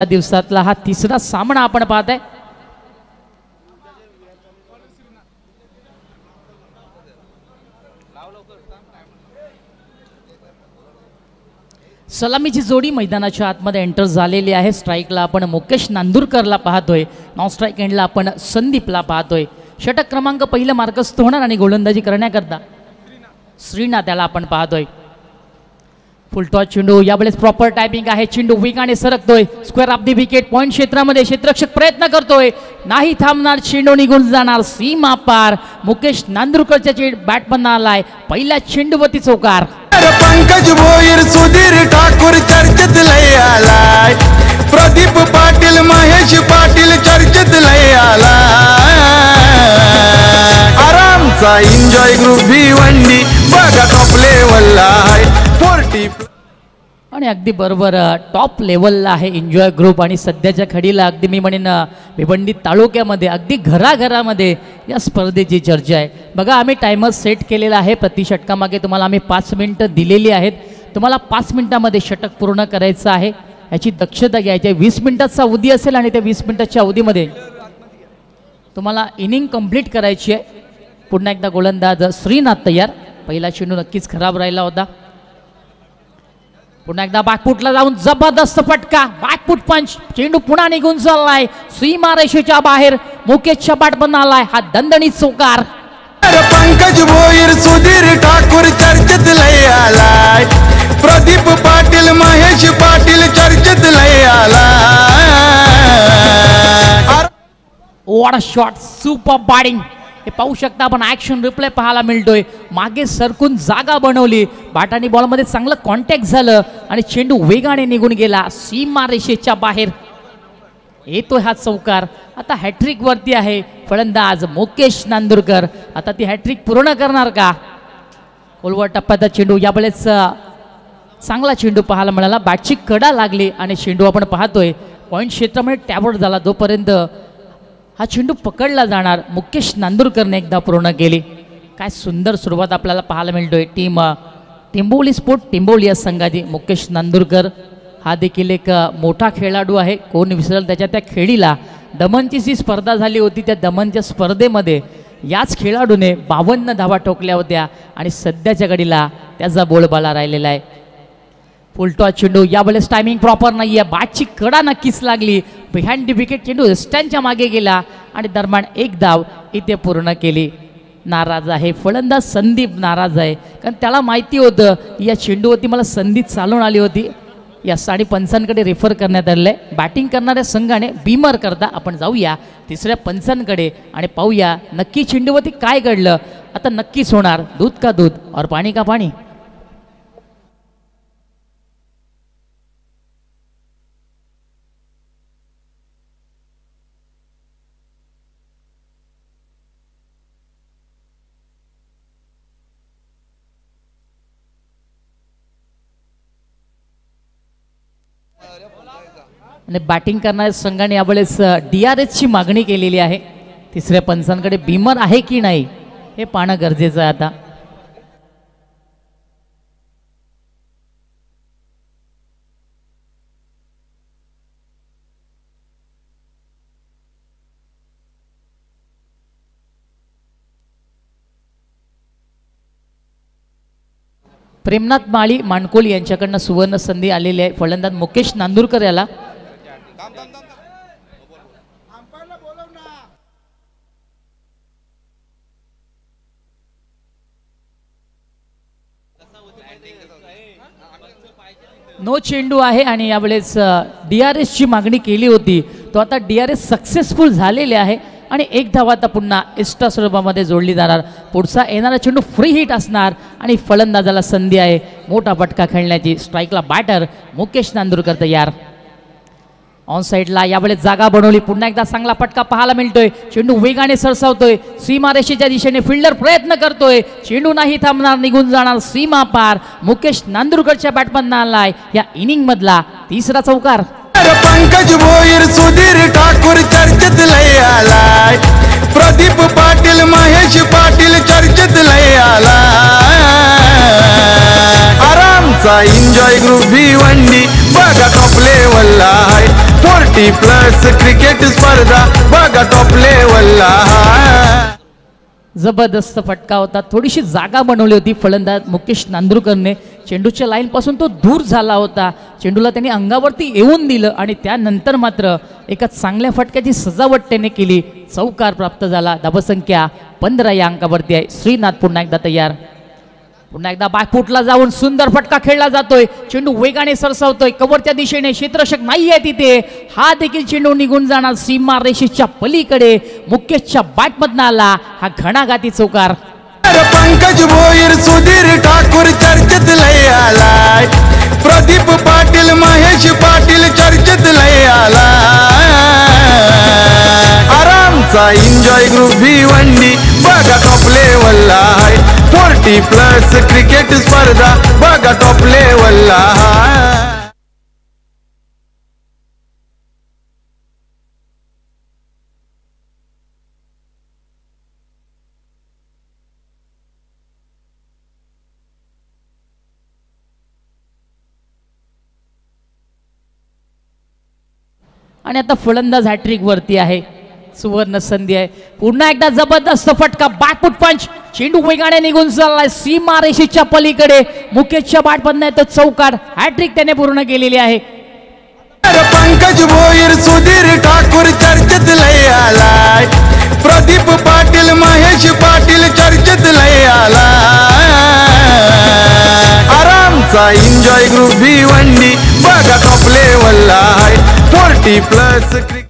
दिवसातला हा तिसरा सामना आपण पाहत आहे। सलामीची जोडी मैदानाच्या आतमध्ये एंटर झालेली आहे। स्ट्राइकला आपण मुकेश नांदुरकरला पाहतोय, नॉन स्ट्राइक एंडला आपण संदीपला पाहतोय। षटक क्रमांक पहिला मार्कस्थ होणार आणि गोलंदाजी करण्याकरता श्रीनाथ त्याला आपण पाहतोय। फुल टॉस चेंडू यावेळेस प्रॉपर टायपिंग आहे, चेंडू वेगाने सरकतोय square off the wicket point क्षेत्रामध्ये, क्षेत्ररक्षक प्रयत्न करतोय, नाही थांबणार, चेंडू निघून जाणार सीमा पार। मुकेश नांदुरकरच्या बॅटमन आलाय, पहिल्या चेंडूवरती चौकार। पंकज भोईर सुधीर ठाकूर चर्चेत लय आलाय, प्रदीप पाटील महेश पाटील चर्चेत लय आलाय। आरामचा एन्जॉय ग्रुप भिवंडी बघा टॉप लेवलला आहे 40 आणि अगदी बरोबर टॉप लेवलला आहे एन्जॉय ग्रुप। आणि सध्याच्या घडीला अगदी मी म्हणेन भिवंडी तालुक्यामध्ये अगदी घराघरामध्ये या स्पर्धेची चर्चा आहे। बघा आम्ही टायमर सेट केलेला आहे, प्रति षटकामागे तुम्हाला आम्ही 5 मिनिटं दिलेली आहेत। तुम्हाला 5 मिनिटांमध्ये षटक पूर्ण करायचं आहे, याची दक्षता घ्यायची आहे। 20 मिनिटाचा अवधी असेल आणि त्या 20 मिनिटाच्या अवधीमध्ये तुम्हाला इनिंग कंप्लीट करायची आहे। पुन्हा एकदा गोलंदाज श्रीनाथ तयार, पहिला चेंडू नक्कीच खराब राहिला होता। पुन्हा एकदा बॅकफुटला जाऊन जबरदस्त फटका, बॅकफुट पंच, चेंडू पुन्हा निघून चाललाय सीमा रेषेच्या बाहेर, मुकेशच्या बॅटमन आलाय, हा दणदणीत चौकार। पंकज भोईर सुधीर ठाकूर चर्चेत लय आलाय, प्रदीप पाटील महेश पाटील चर्चेत लय आलाय। What a shot, super batting, हे पाहू शकता आपण, ॲक्शन रिप्ले पाहायला मिळतोय। मागे सरकून जागा बनवली, बॅट आणि बॉलमध्ये चांगलं कॉन्टॅक्ट झालं आणि चेंडू वेगाने निघून गेला सीमा रेषेच्या बाहेर, येतोय हा चौकार। आता हॅट्रिक वरती आहे फलंदाज मुकेश नांदुरकर, आता ती हॅट्रिक पूर्ण करणार का? खोलवर टप्प्याचा चेंडू, यावेळेस चांगला चेंडू पाहायला मिळाला, बॅटची कडा लागली आणि चेंडू आपण पाहतोय पॉईंट क्षेत्रामध्ये टॅबआउट झाला। जोपर्यंत हा चेंडू पकडला जाणार, मुकेश नांदुरकरने एकदा पूर्ण केली। काय सुंदर सुरुवात आपल्याला पाहायला मिळतोय टीम टिंबोली स्पोर्ट टिंबोली या संघाची। मुकेश नांदुरकर हा देखील एक मोठा खेळाडू आहे, कोण विसरेल त्याच्या त्या खेळीला। दमनची जी स्पर्धा झाली होती, त्या दमनच्या स्पर्धेमध्ये याच खेळाडूने 52 धावा ठोकल्या होत्या आणि सध्याच्या घडीला त्याचा बोलबाला राहिलेला आहे। फुल टॉस चेंडू, यावेळेस टायमिंग प्रॉपर नाही आहे, बॅटची कडा नक्कीच लागली, बिहाइंड द विकेट चेंडू स्टँडच्या मागे गेला आणि दरम्यान एक धाव इथे पूर्ण केली। नाराज आहे फलंदाज संदीप, नाराज आहे कारण त्याला माहिती होतं या चेंडूवरती मला संधी चालून आली होती। या साडी पंचांकडे रेफर करण्यात आले, बॅटिंग करणाऱ्या संघाने बीमर करता आपण जाऊया तिसऱ्या पंचांकडे आणि पाहूया नक्की चेंडूवरती काय घडलं। आता नक्कीच होणार दूध का दूध और पाणी का पाणी। आणि बॅटिंग करणाऱ्या संघाने यावेळेस DRSची मागणी केलेली आहे। तिसऱ्या पंचांकडे बीमर आहे की नाही हे पाहणं गरजेचं आहे। आता प्रेमनाथ माळी मानकोली यांच्याकडनं सुवर्ण संधी आलेली आहे। फलंदाज मुकेश नांदुरकर याला नो चेंडू आहे आणि यावेळेस DRSची मागणी केली होती, तो आता DRS सक्सेसफुल झालेले आहे आणि एक धाव आता पुन्हा एक्स्ट्रा स्वरूपामध्ये जोडली जाणार। पुढचा येणारा चेंडू फ्री हिट असणार आणि फलंदाजाला संधी आहे मोठा फटका खेळण्याची। स्ट्राइकला बॅटर मुकेश नांदुरकर तयार, ऑन साईडला यावेळेस जागा बनवली, पुन्हा एकदा चांगला फटका पाहायला मिळतोय, चेंडू वेगाने सरसावतोय सीमा रेषेच्या दिशेने, फिल्डर प्रयत्न करतोय, चेंडू नाही थांबणार, निघून जाणार सीमा पार। मुकेश नांदुरकरच्या बॅटमन आलाय या इनिंग मधला तिसरा चौकार। पंकज भोईर सुधीर ठाकूर चर्चेत लय आलाय, प्रदीप पाटील महेश पाटील चर्चेत लय आलाय। आरामचा एन्जॉय ग्रुप भिवंडी बघा टॉप लेवलला आहे। 40+ क्रिकेट स्पर्धा बघा टॉप लेवलला. जबरदस्त फटका होता. थोडीशी जागा बनवली होती फलंदाज मुकेश नांदुरकरने. चेंडूच्या लाईन पासून तो दूर झाला होता. चेंडूला त्यांनी अंगावरती येऊन दिलं आणि त्यानंतर मात्र एका चांगल्या फटक्याची सजावट त्याने केली. चौकार प्राप्त झाला. धावसंख्या 15 या अंकावरती आहे. श्रीनाथ पुन्हा एकदा तयार. पुन्हा एकदा बॅकफुटला जाऊन सुंदर फटका खेळला जातोय. चेंडू वेगाने सरसावतोय कव्हरच्या दिशेने. क्षेत्ररक्षक नाहीये तिथे. हा देखील चेंडू निघून जाणार सीमा रेषेच्या पलीकडे. मुकेशच्या बॅटमधनं आला हा घणाघाती चौकार. पंकज भोईर सुधीर ठाकूर चर्चेत लय आलाय. प्रदीप पाटील महेश पाटील चर्चेत लय आलाय. आरामचा एन्जॉय ग्रुप भिवंडी बघा टॉप लेवलला. 40+ क्रिकेट स्पर्धा बघा टॉप लेवलला. आणि आता फलंदाज हॅट्रिक वरती आहे. सुवर्ण संधी आहे. पुन्हा एकदा जबरदस्त फटका. बॅकफुट पंच. चेंडू वेगाने निघून चाललाय सीमा रेषेच्या पलीकडे. मुकेशच्या बॅटमधनं येतो चौकार. हॅट्रिक त्याने पूर्ण केलेली आहे. पंकज भोईर सुधीर ठाकूर चर्चेत लय आलाय. प्रदीप पाटील महेश पाटील चर्चेत लय आलाय. आरामचा एन्जॉय ग्रुप भिवंडी बघा टॉप लेवलला. 40+ क्रिकेट.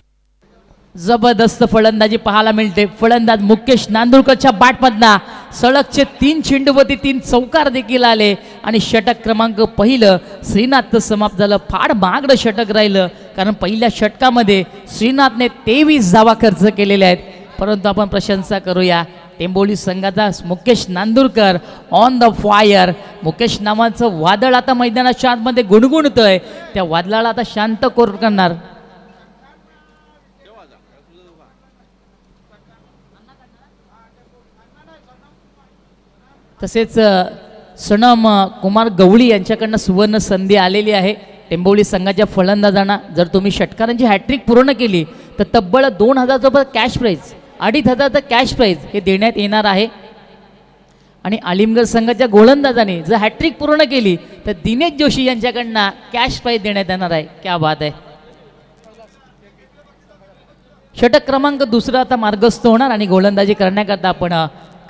जबरदस्त फलंदाजी पाहायला मिळते. फलंदाज मुकेश नांदुरकरच्या बॅटमधनं सलगचे 3 चेंडूवरती 3 चौकार देखील आले आणि षटक क्रमांक पहिलं श्रीनाथचं समाप्त झालं. फार महागडं षटक राहिलं कारण पहिल्या षटकामध्ये श्रीनाथने 23 धावा खर्च केलेल्या आहेत. परंतु आपण प्रशंसा करूया टेंबोली संघाचा Mukesh Nandurkar on the fire. Mukesh नावाचं वादळ आता मैदानाच्या आतमध्ये गुणगुणतंय. त्या वादळाला आता शांत करणार. तसेच सनम कुमार गवळी यांच्याकडनं सुवर्ण संधी आलेली आहे टेंबोली संघाच्या फलंदाजांना. जर तुम्ही षटकारांची हॅट्रिक पूर्ण केली तर तब्बल 2,000 रुपये कॅश प्राईज, 2,500 कॅश प्राईज हे देण्यात येणार आहे. आणि आलिमगड संघाच्या गोलंदाजाने जर हॅट्रिक पूर्ण केली तर दिनेश जोशी यांच्याकडनं कॅश प्राईज देण्यात येणार आहे. क्या बात आहे. षटक क्रमांक दुसरा आता मार्गस्थ होणार आणि गोलंदाजी करण्याकरता आपण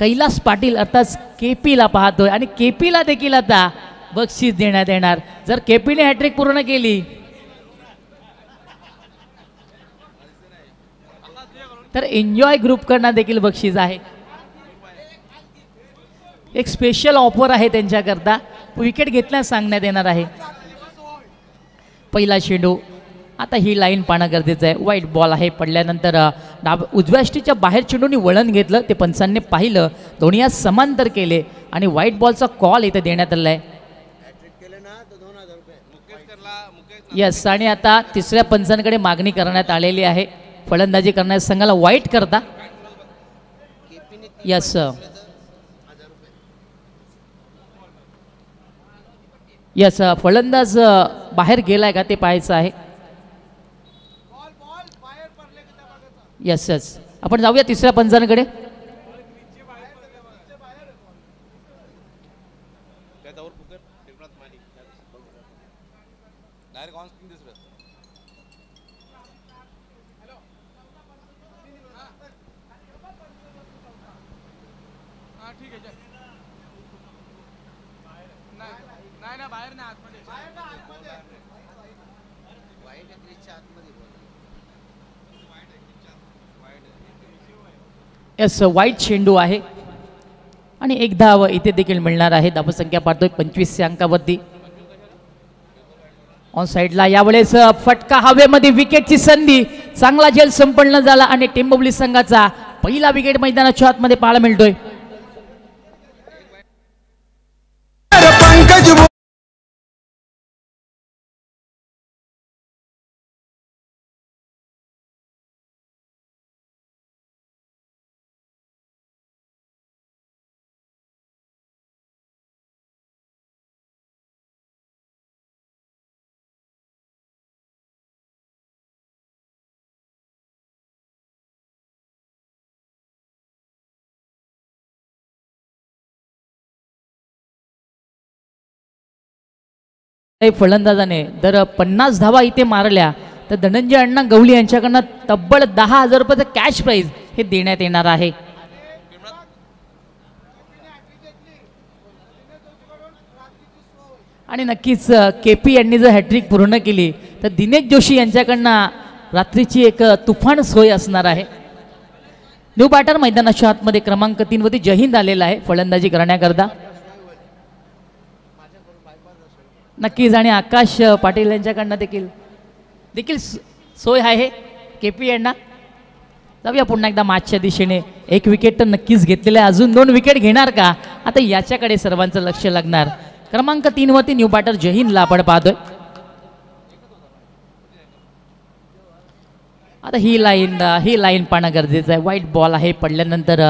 कैलास पाटील अर्थात केपीला पाहतोय आणि केपीला देखील आता बक्षीस देण्यात येणार. जर केपीने हॅट्रिक पूर्ण केली तर एन्जॉय ग्रुपकडनं देखील बक्षीस आहे. एक स्पेशल ऑफर आहे त्यांच्याकरता. विकेट घेतल्यास सांगण्यात येणार आहे. पहिला चेंडू. आता ही लाईन पाहणं गरजेचं आहे. वाईट बॉल आहे. पडल्यानंतर उजव्या स्टीच्या बाहेर चेंडूने वळण घेतलं. ते पंचांनी पाहिलं. दोन्ही आज समांतर केले आणि व्हाईट बॉलचा कॉल इथे देण्यात आला आहे. यस. आणि आता तिसऱ्या पंचांकडे मागणी करण्यात आलेली आहे. फलंदाजी करण्याच्या संघाला वाईट करता. यस. यस. फलंदाज बाहेर गेलाय का ते पाहायचं आहे. Yes yes. आपण जाऊया तिसऱ्या पंचांकडे. यस. वाईट चेंडू आहे आणि एक धाव इथे देखील मिळणार आहे. धावसंख्या पाहतोय 25 अंकावरती. ऑन साईडला यावेळेस फटका हवेमध्ये. विकेटची संधी. चांगला झेल संपन्न झाला आणि टेंबोली संघाचा पहिला विकेट मैदानाच्या आतमध्ये पाहायला मिळतोय. पंकज फलंदाजाने जर 50 धावा इथे मारल्या तर धनंजय अण्णा गवळी यांच्याकडनं तब्बल 10,000 रुपयाचं कॅश प्राईज हे देण्यात येणार आहे. आणि नक्कीच केपी यांनी जर हॅट्रिक पूर्ण केली तर दिनेश जोशी यांच्याकडनं रात्रीची एक तुफान सोय असणार आहे. न्यू बॅटर मैदानाच्या आतमध्ये क्रमांक 3 वरती जयहिंद आलेला आहे फलंदाजी करण्याकरता. नक्कीच आणि आकाश पाटील यांच्याकडनं देखील सोय आहे केपी यांना. जाऊया पुन्हा एकदा मॅचच्या दिशेने. एक विकेट तर नक्कीच घेतलेलं आहे, अजून 2 विकेट घेणार का आता याच्याकडे सर्वांचं लक्ष लागणार. क्रमांक 3 वरती न्यू बॅटर जयहिंदला आपण पाहतोय. आता ही लाईन पाहणं गरजेचं आहे. वाईट बॉल आहे, पडल्यानंतर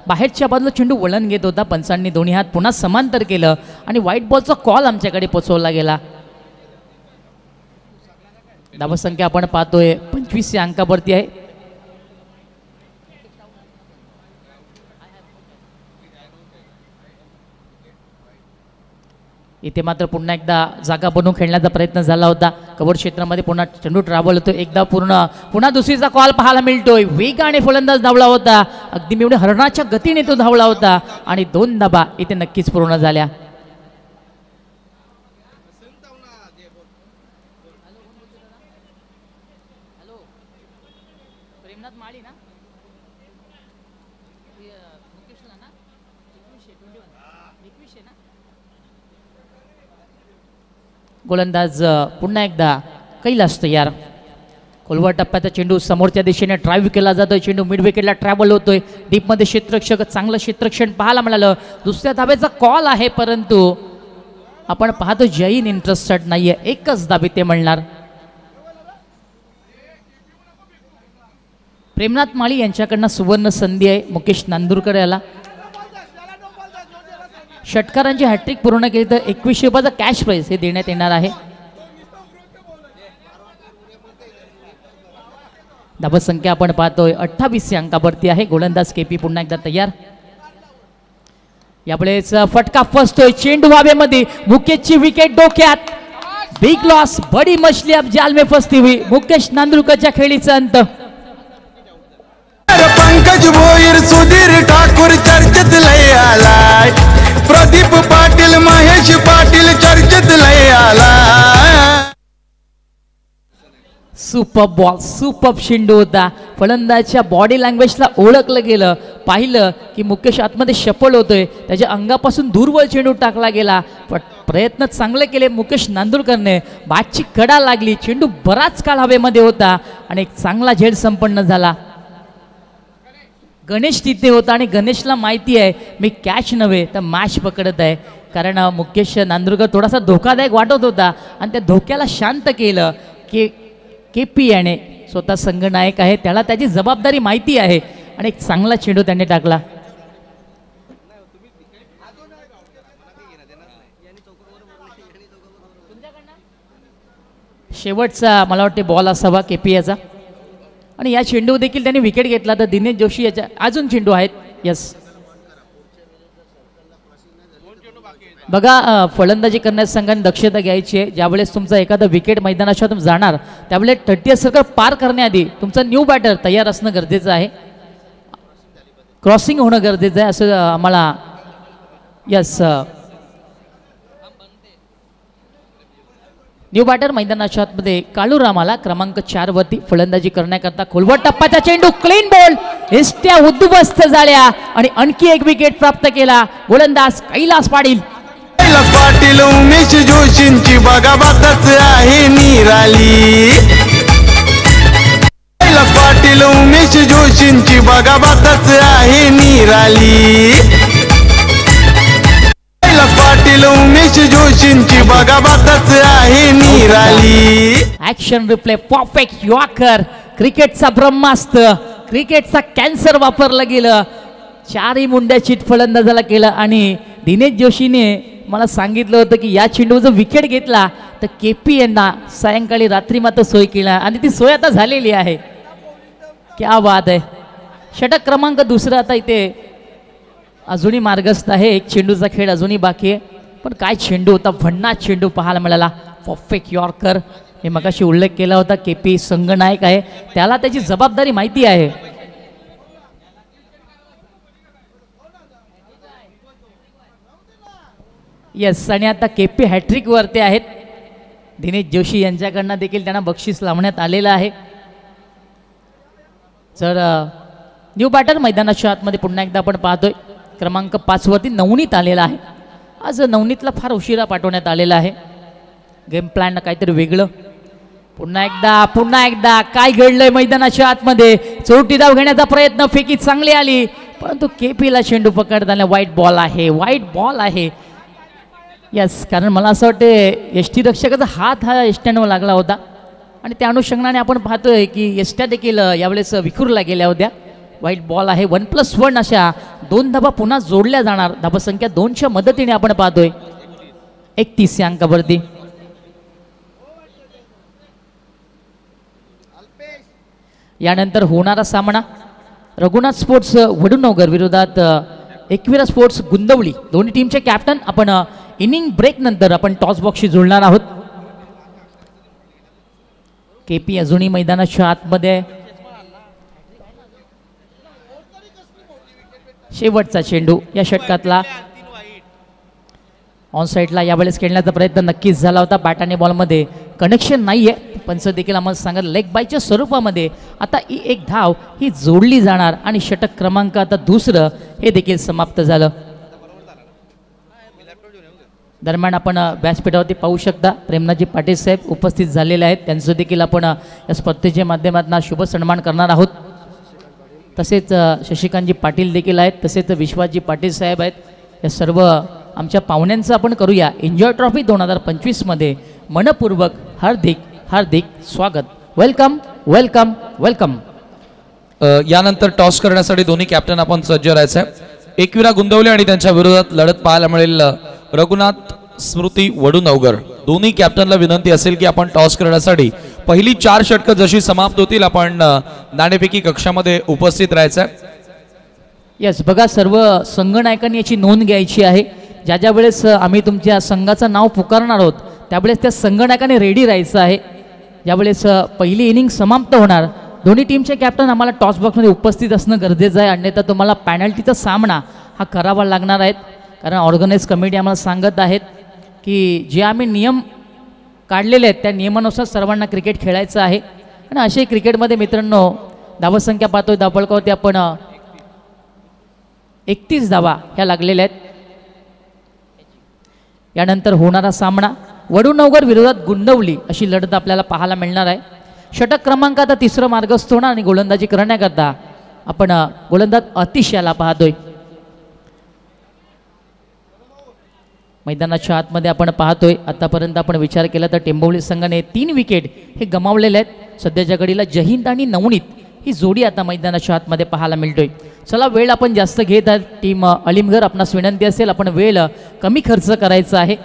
बाहेरच्या बाजूला चेंडू वळण घेत होता. पंचांनी दोन्ही हात पुन्हा समांतर केलं आणि व्हाईट बॉलचा कॉल आमच्याकडे पोचवला गेला. धावसंख्या आपण पाहतोय 25 या अंकावरती आहे. इथे मात्र पुन्हा एकदा जागा बनवून खेळण्याचा प्रयत्न झाला होता. कव्हर क्षेत्रामध्ये पुन्हा चेंडू ट्रॅव्हल होतो. एकदा पुन्हा दुसरीचा कॉल पाहायला मिळतोय. वेगाने फलंदाज धावला होता, अगदी मी हरणाच्या गतीने तो धावला होता आणि 2 धाबा इथे नक्कीच पूर्ण झाल्या. गोलंदाज पुन्हा एकदा कैलास तयार. खोलवर टप्प्याचा चेंडू समोरच्या दिशेने ड्राईव्ह केला जातोय. चेंडू मिड विकेटला ट्रॅव्हल होतोय. डीपमध्ये क्षेत्ररक्षक चांगलं क्षेत्ररक्षण पाहायला मिळालं. दुसऱ्या धाब्याचा कॉल आहे, परंतु आपण पाहतो जयहिंद इंटरेस्टेड नाहीये. एकच धाबी ते म्हणणार. प्रेमनाथ माळी यांच्याकडनं सुवर्ण संधी आहे. मुकेश नांदुरकर याला षटकारांची हॅट्रिक पूर्ण केली तर 2100 रुपयाचा कॅश प्राईज हे देण्यात येणार आहे. धावसंख्या आपण पाहतोय 28 या अंकावरती आहे. गोलंदाज केपी पुन्हा एकदा तयार. यावेळेस फटका फसतोय. चेंडू हवेमध्ये. मुकेशची विकेट डोक्यात. Big loss. बडी मछली अब जाल में फसती हुई. मुकेश नांदुरकरच्या खेळीचा अंत. पंकज भोईर सुधीर ठाकूर चर्चेत लय आलाय. प्रदीप पाटील महेश पाटील चर्चेत लय आलाय. सुपर बॉल, सुपर चेंडू होता. फलंदाजच्या बॉडी लँग्वेजला ओळखलं गेलं. पाहिलं की मुकेश आतमध्ये शपल होतोय. त्याच्या अंगापासून दूरवर चेंडू टाकला गेला. पण प्रयत्न चांगले केले मुकेश नांदुरकरने. बॅटची कडा लागली. चेंडू बराच काळ हवेमध्ये होता आणि एक चांगला झेल संपन्न झाला. गणेश तिथे होता आणि गणेशला माहिती आहे मी कॅच नव्हे तर मॅच पकडत आहे. कारण मुकेश नांदुरकर थोडासा धोकादायक वाटत होता आणि त्या धोक्याला शांत केलं की केपी याने स्वतः संघनायक आहे, त्याला त्याची जबाबदारी माहिती आहे आणि एक चांगला चेंडू त्यांनी टाकला. शेवटचा मला वाटते बॉल असावा केपी याचा आणि या चेंडू देखील त्यांनी विकेट घेतला. तर दिनेश जोशी याच्या अजून चेंडू आहेत. यस, बघा फलंदाजी करण्यास संघाने दक्षता घ्यायची आहे. ज्यावेळेस तुमचा एखादा विकेट मैदानाच्या तुम जाणार त्यावेळेस 30 सर्कल पार करण्याआधी तुमचा न्यू बॅटर तयार असणं गरजेचं आहे. क्रॉसिंग होणं गरजेचं आहे असं आम्हाला. यस, न्यू बॅटर मैदानाच्या आतमध्ये काळूरामाला क्रमांक 4 वरती फलंदाजी करण्याकरता. खोलवर टप्प्याचा चेंडू. Clean ball. इष्ट्या उद्ध्वस्त झाल्या आणि आणखी एक विकेट प्राप्त केला. गोलंदाज कैलास पाटील. कैलास पाटील उमेश जोशींची बगाबातच आहे निराली. कैलास पाटील उमेश जोशींची बगाबातच आहे निराली. कैलास पाटील उमेश जोशींची बगाबातच आहे निराली. Action replay perfect yorker. क्रिकेटचा ब्रह्मास्त्र, क्रिकेटचा कॅन्सर वापरलं गेलं. 4ही मुंड्या चिट फलंदाजाला केलं आणि दिनेश जोशीने मला सांगितलं होतं की या चेंडूचा विकेट घेतला तर केपी यांना सायंकाळी रात्री मात्र सोय केला आणि ती सोय आता झालेली आहे. क्या बात आहे. षटक क्रमांक 2 आता इथे अजूनही मार्गस्थ आहे. एक चेंडूचा खेळ अजूनही बाकी आहे. पण काय चेंडू होता. भन्नाट चेंडू पाहायला मिळाला. Perfect yorker. हे मगाशी उल्लेख केला होता, KP संघनायक आहे, त्याला त्याची जबाबदारी माहिती आहे. येस, आणि आता KP हॅट्रिक वरती आहेत. दिनेश जोशी यांच्याकडनं देखील त्यांना बक्षीस लावण्यात आलेलं आहे. तर न्यू बॅटर मैदानाच्या आतमध्ये पुन्हा एकदा आपण पाहतोय क्रमांक 5 वरती नवनीत आलेला आहे. आज नवनीतला फार उशिरा पाठवण्यात आलेला आहे. गेम प्लॅन काहीतरी वेगळं. पुन्हा एकदा काय घडलंय मैदानाच्या आतमध्ये. चोरटी धाव घेण्याचा प्रयत्न, फेकी चांगली आली, परंतु KPला चेंडू पकडताना वाईट बॉल आहे. यस, कारण मला असं वाटतं यष्टीरक्षकाचा हात हा यष्ट्यांवर लागला होता आणि त्या अनुषंगाने आपण पाहतोय की यष्ट्या देखील यावेळेस विखुरला गेल्या होत्या. वाईट बॉल आहे. 1+1 अशा 2 धाबा पुन्हा जोडल्या जाणार. धाबसंख्या 2च्या मदतीने आपण पाहतोय 31 या अंकावरती. यानंतर होणारा सामना रघुनाथ स्पोर्ट्स वडुनगर विरोधात एकविरा स्पोर्ट्स गुंदवली. दोन्ही टीमचे कॅप्टन आपण इनिंग ब्रेक नंतर आपण टॉस बॉक्सशी जुळणार आहोत. KP अजूनही मैदानाच्या आतमध्ये. शेवटचा चेंडू या षटकातला ऑन साईडला यावेळेस खेळण्याचा प्रयत्न नक्कीच झाला होता. बॅट आणि बॉलमध्ये कनेक्शन नाही आहे. पंच देखील आम्हाला सांगत लेग बायच्या स्वरूपामध्ये आता एक धाव ही जोडली जाणार आणि षटक क्रमांक आता दुसरं हे देखील समाप्त झालं. दरम्यान आपण व्यासपीठावरती पाहू शकता प्रेमनाथजी पाटील साहेब उपस्थित झालेले आहेत. त्यांचं देखील आपण या स्पर्धेच्या माध्यमातून शुभ सन्मान करणार आहोत. तसेच शशिकांतजी पाटील देखील आहेत, तसेच विश्वासजी पाटील साहेब आहेत. या सर्व आमच्या पाहुण्यांचं आपण करूया एन्जॉय ट्रॉफी 2025 मध्ये मनपूर्वक हार्दिक स्वागत. Welcome welcome welcome. यानंतर टॉस करण्यासाठी दोन्ही कॅप्टन आपण सज्ज राहायचं आहे. एकविरा गुंदवले आणि त्यांच्या विरोधात लढत पाहायला मिळेल रघुनाथ स्मृती वडुनवगर. दोन्ही कॅप्टनला विनंती असेल की आपण टॉस करण्यासाठी पहिली 4 षटकं जशी समाप्त होतील आपण नाणेफेकी कक्षामध्ये उपस्थित राहायचं आहे. यस, बघा सर्व संघनायकांनी याची नोंद घ्यायची आहे. ज्या वेळेस आम्ही तुमच्या संघाचं नाव पुकारणार आहोत त्यावेळेस त्या संघनायकाने रेडी राहायचं आहे. ज्यावेळेस पहिली इनिंग समाप्त होणार दोन्ही टीमचे कॅप्टन आम्हाला टॉस बॉक्समध्ये उपस्थित असणं गरजेचं आहे. अन्यथा तुम्हाला पॅनल्टीचा सामना हा करावा लागणार आहे. कारण ऑर्गनाईज कमिटी आम्हाला सांगत आहेत की जे आम्ही नियम काढलेले आहेत त्या नियमानुसार सर्वांना क्रिकेट खेळायचं आहे. आणि असे क्रिकेटमध्ये मित्रांनो धावसंख्या पाहतोय धावपळकावरती आपण 31 धावा ह्या लागलेल्या आहेत. यानंतर होणारा सामना वडुनवगर विरोधात गुंदवली अशी लढत आपल्याला पाहायला मिळणार आहे. षटक क्रमांक आता तिसरं मार्गस्थ होणार आणि गोलंदाजी करण्याकरता आपण गोलंदाज अतिश याला पाहतोय. मैदानाच्या आतमध्ये आपण पाहतोय आतापर्यंत आपण विचार केला तर टेंबवली संघाने 3 विकेट हे गमावलेले आहेत. सध्याच्या घडीला जहिंद आणि नवनीत ही जोडी आता मैदानाच्या आतमध्ये पाहायला मिळतोय. चला वेळ आपण जास्त घेत आहे. टीम अलिमगड आपणास विनंती असेल आपण वेळ कमी खर्च करायचा आहे.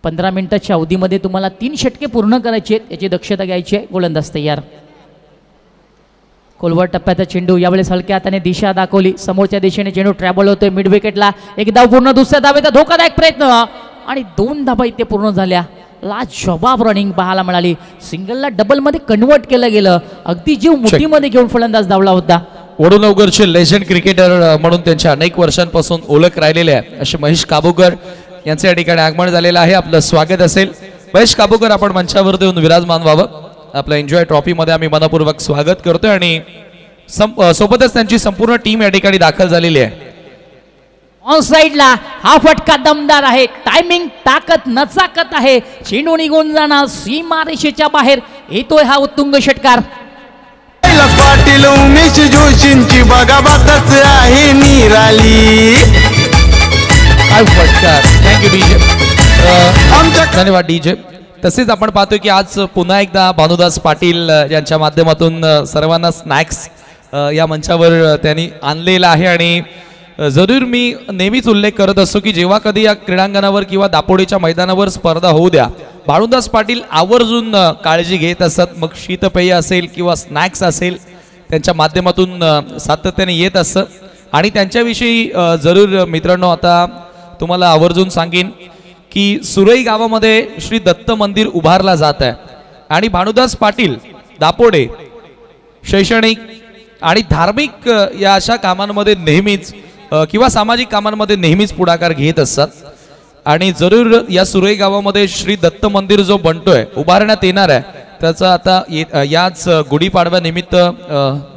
15 मिनिटाच्या अवधीमध्ये तुम्हाला 3 षटके पूर्ण करायचे आहेत याची दक्षता घ्यायची आहे. गोलंदाज तयार. खोलवर टप्प्याचा चेंडू यावेळेस हलक्या हाताने दिशा दाखवली. समोरच्या दिशेने चेंडू ट्रॅव्हल होतोय मिड विकेटला. एक धाव पूर्ण, दुसऱ्या धावेचा धोकादायक प्रयत्न आणि 2 धावा इथे पूर्ण झाल्या. लाजवाब रनिंग पाहायला मिळाली. सिंगलला डबलमध्ये कन्वर्ट केलं गेलं. अगदी जीव मुठीमध्ये घेऊन फलंदाज धावला होता. वडुनवगरचे लेजंड क्रिकेटर म्हणून त्यांच्या अनेक वर्षांपासून ओळख राहिलेले आहे असे महेश काबूकर यांचे या ठिकाणी आगमन झालेलं आहे. आपलं स्वागत असेल. महेश काबूकर आपण मंचावरती येऊन विराजमान व्हावं. आपलं एन्जॉय ट्रॉफीमध्ये आम्ही मनपूर्वक स्वागत करतोय आणि सोबतच त्यांची संपूर्ण टीम या ठिकाणी दाखल झालेली आहे. ऑन साईडला हा फटका दमदार आहे. टायमिंग ताकद नचाकत आहे. चेंडू निघून जाणार सीमारेषेच्या बाहेर. येतोय हा उत्तुंग षटकार. पाटील उमेश जोशींची बघाबातच आहे निराली. काय फटकार. Thank you DJ. धन्यवाद डीजे. तसेच आपण पाहतोय की आज पुन्हा एकदा भानुदास पाटील यांच्या माध्यमातून सर्वांना स्नॅक्स या मंचावर त्यांनी आणलेला आहे. आणि जरूर मी नेहमीच उल्लेख करत असतो की जेव्हा कधी या क्रीडांगणावर किंवा दापोडीच्या मैदानावर स्पर्धा होऊ द्या भानुदास पाटील आवर्जून काळजी घेत असतात. मग शीतपेय असेल किंवा स्नॅक्स असेल त्यांच्या माध्यमातून सातत्याने येत असतं. आणि त्यांच्याविषयी जरूर मित्रांनो आता तुम्हाला आवर्जून सांगेन की सुरई गावामध्ये श्री दत्त मंदिर उभारला जात आहे आणि भानुदास पाटील दापोडे शैक्षणिक आणि धार्मिक या अशा कामांमध्ये नेहमीच किंवा सामाजिक कामांमध्ये नेहमीच पुढाकार घेत असतात आणि जरूर या सुरई गावामध्ये श्री दत्त मंदिर जो बनतोय उभारण्यात येणार आहे त्याचा आता याच गुढीपाडव्यानिमित्त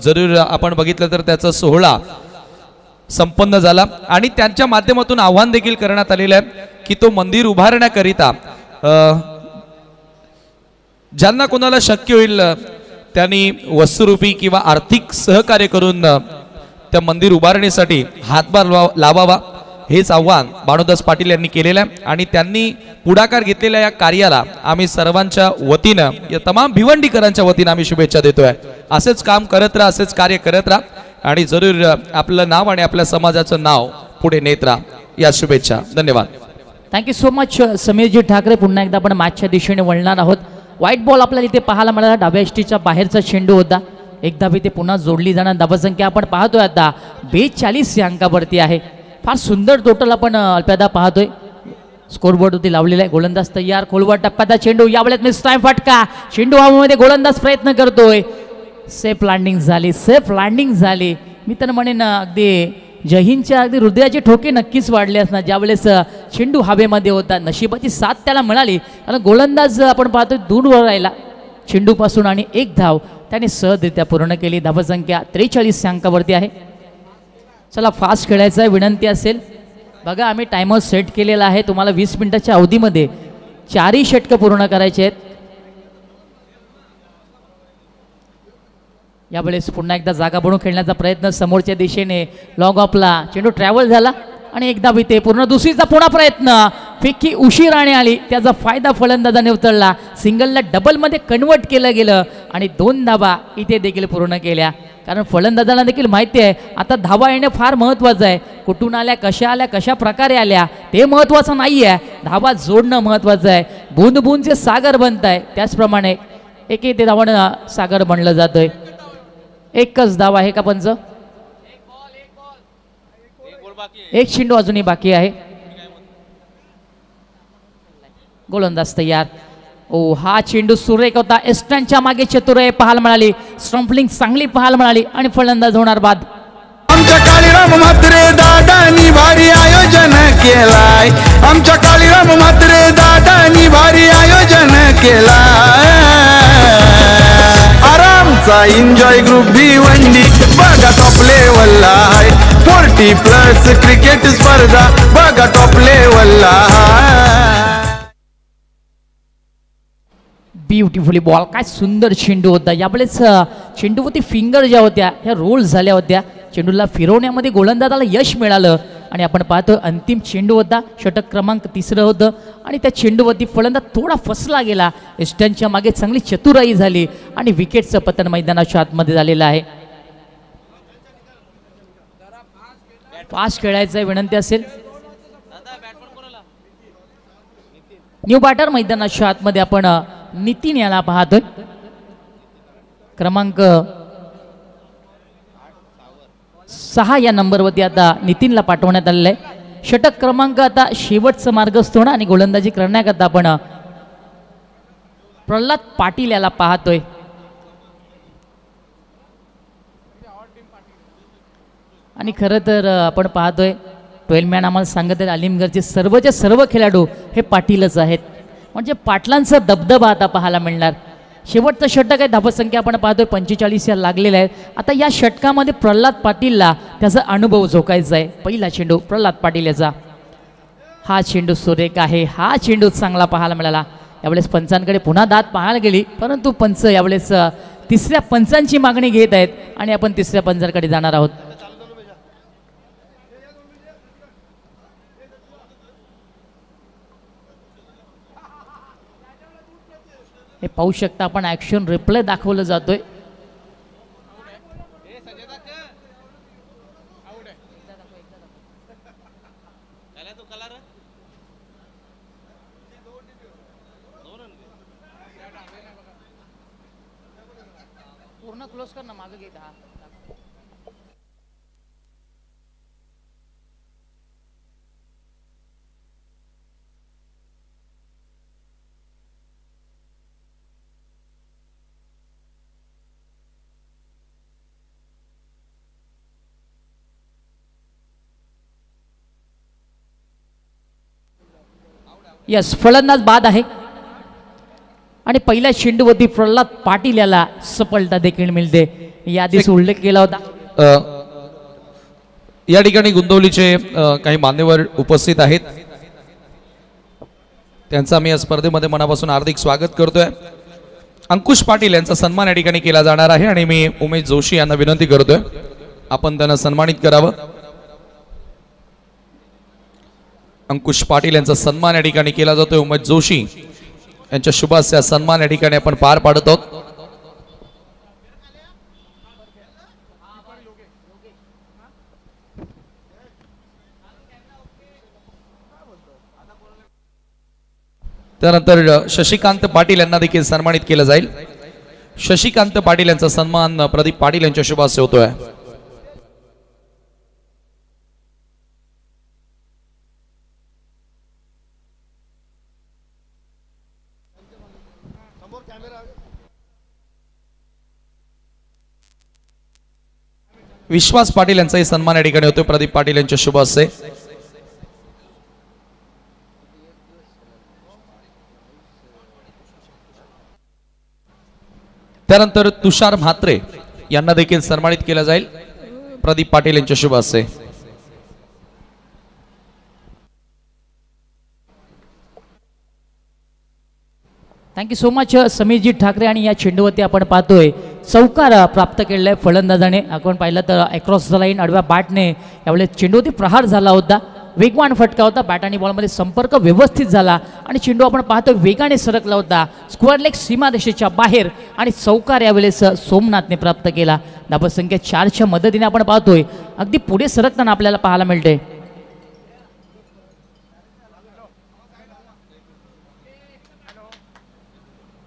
जरूर आपण बघितलं तर त्याचा सोहळा संपन्न झाला आणि त्यांच्या माध्यमातून आव्हान देखील करण्यात आलेलं आहे की तो मंदिर उभारण्याकरिता ज्यांना कोणाला शक्य होईल त्यांनी वस्तुरूपी किंवा आर्थिक सहकार्य करून त्या मंदिर उभारणीसाठी हातभार लावावा हेच आव्हान भानुदास पाटील यांनी केलेलं आहे आणि त्यांनी पुढाकार घेतलेल्या या कार्याला आम्ही सर्वांच्या वतीनं या तमाम भिवंडीकरांच्या वतीनं आम्ही शुभेच्छा देतोय. असेच काम करत राहा, असेच कार्य करत राहा आणि जरूर आपलं नाव आणि आपल्या समाजाचं नाव पुढे नेत राहा. या शुभेच्छा. धन्यवाद. Thank you so much Sameerji Thackeray. पुन्हा एकदा आपण मॅचच्या दिशेने वळणार आहोत. व्हाईट बॉल आपल्याला इथे पाहायला मिळाला. डाव्या एसटीच्या बाहेरचा चेंडू होता. एक धाबी ते पुन्हा जोडली जाणार धावसंख्या आपण पाहतोय आता 42 या अंकावरती आहे. फार सुंदर टोटल आपण अल्प्यादा पाहतोय. स्कोरबोर्डवरती लावलेला आहे. गोलंदाज तयार. खोलवर टप्प्याचा चेंडू यावेळेस मिस टाइम फटका. चेंडू हवेमध्ये गोलंदाज प्रयत्न करतोय. सेफ लँडिंग झाली, सेफ लँडिंग झाली. मी तर म्हणेन अगदी जहीनच्या अगदी हृदयाचे ठोके नक्कीच वाढले असणार ज्यावेळेस चेंडू हवेमध्ये होता. नशिबाची साथ त्याला मिळाली आणि गोलंदाज आपण पाहतोय दूरवर राहिला चेंडूपासून आणि एक धाव त्याने सहजरित्या पूर्ण केली. धावसंख्या 43 अंकावरती आहे. चला फास्ट खेळायचं आहे. विनंती असेल बघा आम्ही टायमर सेट केलेला आहे. तुम्हाला 20 मिनिटाच्या अवधीमध्ये 4ही षटकं पूर्ण करायचे आहेत. यावेळेस पुन्हा एकदा जागा बनवून खेळण्याचा प्रयत्न समोरच्या दिशेने लॉंग ऑफला चेंडू ट्रॅव्हल झाला आणि एकदा भीते पूर्ण दुसरीचा पुन्हा प्रयत्न. फेकी उशिराने आली त्याचा फायदा फलंदाजाने उचलला. सिंगलला डबलमध्ये कन्वर्ट केलं गेलं आणि 2 धावा इथे देखील पूर्ण केल्या. कारण फलंदाजांना देखील माहिती आहे आता धावा येणं फार महत्त्वाचं आहे. कुठून आल्या, कशा प्रकारे आल्या ते महत्त्वाचं नाही आहे. धावा जोडणं महत्त्वाचं आहे. बूंद बूंदचे सागर बनत आहे त्याचप्रमाणे एक ते धावानं सागर बनलं जातंय. एकच धाव आहे का पंच? एक चेंडू अजूनही बाकी आहे. गोलंदाज तयार. ओ हा चेंडू सुरेख होता. एस्टनच्या मागे चतुराई पाहायला मिळाली. स्टंपलिंग चांगली पाहायला मिळाली आणि फलंदाज होणार बाद. आमच्या काळीराम म्हात्रे दादानी भारी आयोजन केलाय. आमच्या काळीराम म्हात्रे दादानी भारी आयोजन केलाय. आरामचा एन्जॉय ग्रुप भिवंडी बघा टॉप लेवलला आहे. 40+ क्रिकेट स्पर्धा बघा टॉप लेवलला आहे. Beautifully ball. काय सुंदर चेंडू होता. यावेळेस चेंडूवरती फिंगर ज्या होत्या ह्या रोल झाल्या होत्या. चेंडूला फिरवण्यामध्ये गोलंदाजाला यश मिळालं आणि आपण पाहतो अंतिम चेंडू होता. षटक क्रमांक 3 होतं आणि त्या चेंडूवरती फलंदाज थोडा फसला गेला. एस्टनच्या मागे चांगली चतुराई झाली आणि विकेटचं पतन मैदानाच्या आतमध्ये झालेलं आहे. फास्ट खेळायचं आहे. विनंती असेल न्यू बॅटर मैदानाच्या आतमध्ये आपण नितीन याला पाहतोय. क्रमांक 6 या नंबरवरती आता नितीनला पाठवण्यात आलेलं आहे. षटक क्रमांक आता शेवटचं मार्गस्थ होणं आणि गोलंदाजी करण्याकरता आपण प्रल्हाद पाटील याला पाहतोय. आणि खरं तर आपण पाहतोय 12 मॅन आम्हाला सांगत आहेत अलिमगडचे सर्वचे सर्व खेळाडू हे पाटीलच आहेत. म्हणजे पाटलांचा दबदबा आता पाहायला मिळणार. शेवटचं षटक आहे. धावसंख्या आपण पाहतोय 45 या लागलेल्या आहेत. आता या षटकामध्ये प्रल्हाद पाटीलला त्याचा अनुभव झोकायचा आहे. पहिला चेंडू प्रल्हाद पाटील याचा. हा चेंडू सुरेख आहे. हा चेंडू चांगला पाहायला मिळाला. यावेळेस पंचांकडे पुन्हा दात पाहायला गेली परंतु पंच यावेळेस तिसऱ्या पंचांची मागणी घेत आहेत आणि आपण तिसऱ्या पंचांकडे जाणार आहोत. हे पाहू शकता आपण ॲक्शन रिप्ले दाखवलं जातोय. पूर्ण क्लोज कर ना मागे घेत. हा यस, फलंदाज बाद आहे आणि पहिल्या चेंडूवरती प्रल्हाद पाटील याला सफलता देखील मिळते. याआधीच उल्लेख केला होता. या ठिकाणी गुंतवलीचे काही मान्यवर उपस्थित आहेत, त्यांचा मी या स्पर्धेमध्ये मनापासून हार्दिक स्वागत करतोय. अंकुश पाटील यांचा सन्मान या ठिकाणी केला जाणार आहे आणि मी उमेश जोशी यांना विनंती करतोय आपण त्यांना सन्मानित करावं. अंकुश पाटील यांचा सन्मान या ठिकाणी केला जातोय. उमेश जोशी यांच्या शुभ हस्ते सन्मान या ठिकाणी आपण पार पाडत आहोत. त्यानंतर शशिकांत पाटील यांना देखील सन्मानित केलं जाईल. शशिकांत पाटील यांचा सन्मान प्रदीप पाटील यांच्या शुभ हस्ते होतोय. विश्वास पाटील यांचाही सन्मान या ठिकाणी होतोय प्रदीप पाटील यांच्या शुभ हस्ते. त्यानंतर तुषार म्हात्रे यांना देखील सन्मानित केलं जाईल प्रदीप पाटील यांच्या शुभ हस्ते. Thank you so much Sameerji Thackeray. आणि या चेंडूवरती आपण पाहतोय चौकार प्राप्त केलेला आहे फलंदाजाने. आपण पाहिलं तर अक्रॉस द लाईन आडव्या बॅटने यावेळेस चेंडूवरती प्रहार झाला होता. वेगवान फटका होता. बॅट आणि बॉलमध्ये संपर्क व्यवस्थित झाला आणि चेंडू आपण पाहतोय वेगाने सरकला होता स्क्वेअर लेग सीमारेषेच्या बाहेर आणि चौकार यावेळेस सोमनाथने प्राप्त केला. धावसंख्या 4च्या मदतीने आपण पाहतोय अगदी पुढे सरकताना आपल्याला पाहायला मिळते.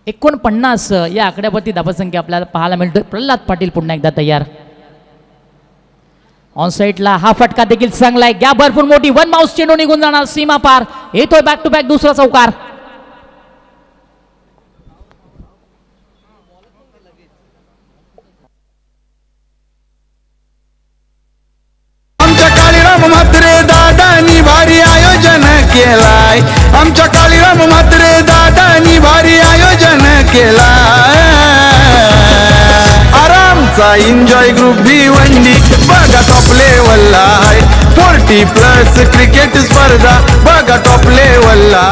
$49 या आकड्यावरती धावसंख्या आपल्याला पाहायला मिळतोय. प्रल्हाद पाटील पुन्हा एकदा तयार. ऑन साईडला हा फटका देखील चांगला आहे. गॅप भरपूर मोठी. वन माउस चेंडू निघून जाणार सीमा पार. येतोय बॅक टू बॅक दुसरा चौकार. आमच्या काळीराम म्हात्रे दादानी भारी आयोजन केलाय. आमच्या काळीराम म्हात्रे दादानी भारी आयोजन केलाय. आरामचा एन्जॉय ग्रुप भिवंडी बघा टॉप लेवलला आहे. 40+ क्रिकेट स्पर्धा बघा टॉप लेवलला.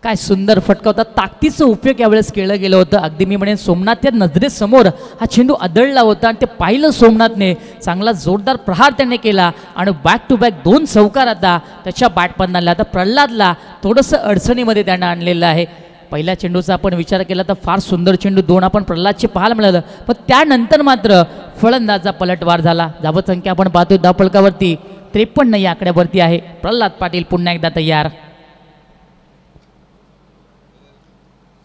काय सुंदर फटका होता. ताकदीचा उपयोग यावेळेस केलं गेलं होतं. अगदी मी म्हणेन सोमनाथच्या नजरेसमोर हा चेंडू आदळला होता आणि ते पाहिलं सोमनाथने. चांगला जोरदार प्रहार त्याने केला आणि बॅक टू बॅक 2 चौकार आता त्याच्या बॅटपर्यंत आणला. आता प्रल्हादला थोडंसं अडचणीमध्ये त्यानं आणलेलं आहे. पहिल्या चेंडूचा आपण विचार केला तर फार सुंदर चेंडू 2 आपण प्रल्हादचे पाहायला मिळालं, पण त्यानंतर मात्र फलंदाजा पलटवार झाला. धावसंख्या आपण पाहतोय धावफलकावरती 53 या आकड्यावरती आहे. प्रल्हाद पाटील पुन्हा एकदा तयार.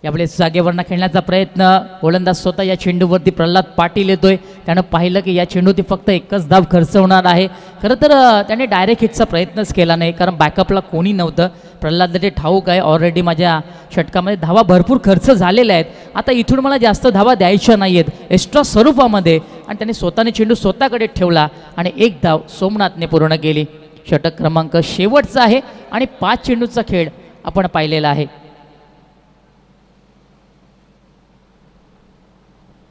यावेळेस जागेवरनं खेळण्याचा प्रयत्न. गोलंदाज स्वतः या चेंडूवरती प्रल्हाद पाटील येतोय. त्यानं पाहिलं की या चेंडूवरती फक्त एकच धाव खर्च होणार आहे. खरं तर त्याने डायरेक्ट हिटचा प्रयत्नच केला नाही, कारण बॅकअपला कोणी नव्हतं. प्रल्हादला ते ठाऊक आहे ऑलरेडी माझ्या षटकामध्ये धावा भरपूर खर्च झालेल्या आहेत. आता इथून मला जास्त धावा द्यायच्या नाही आहेत एक्स्ट्रा स्वरूपामध्ये. आणि त्याने स्वतःने चेंडू स्वतःकडे ठेवला आणि 1 धाव सोमनाथने पूर्ण केली. षटक क्रमांक शेवटचा आहे आणि 5 चेंडूचा खेळ आपण पाहिलेला आहे.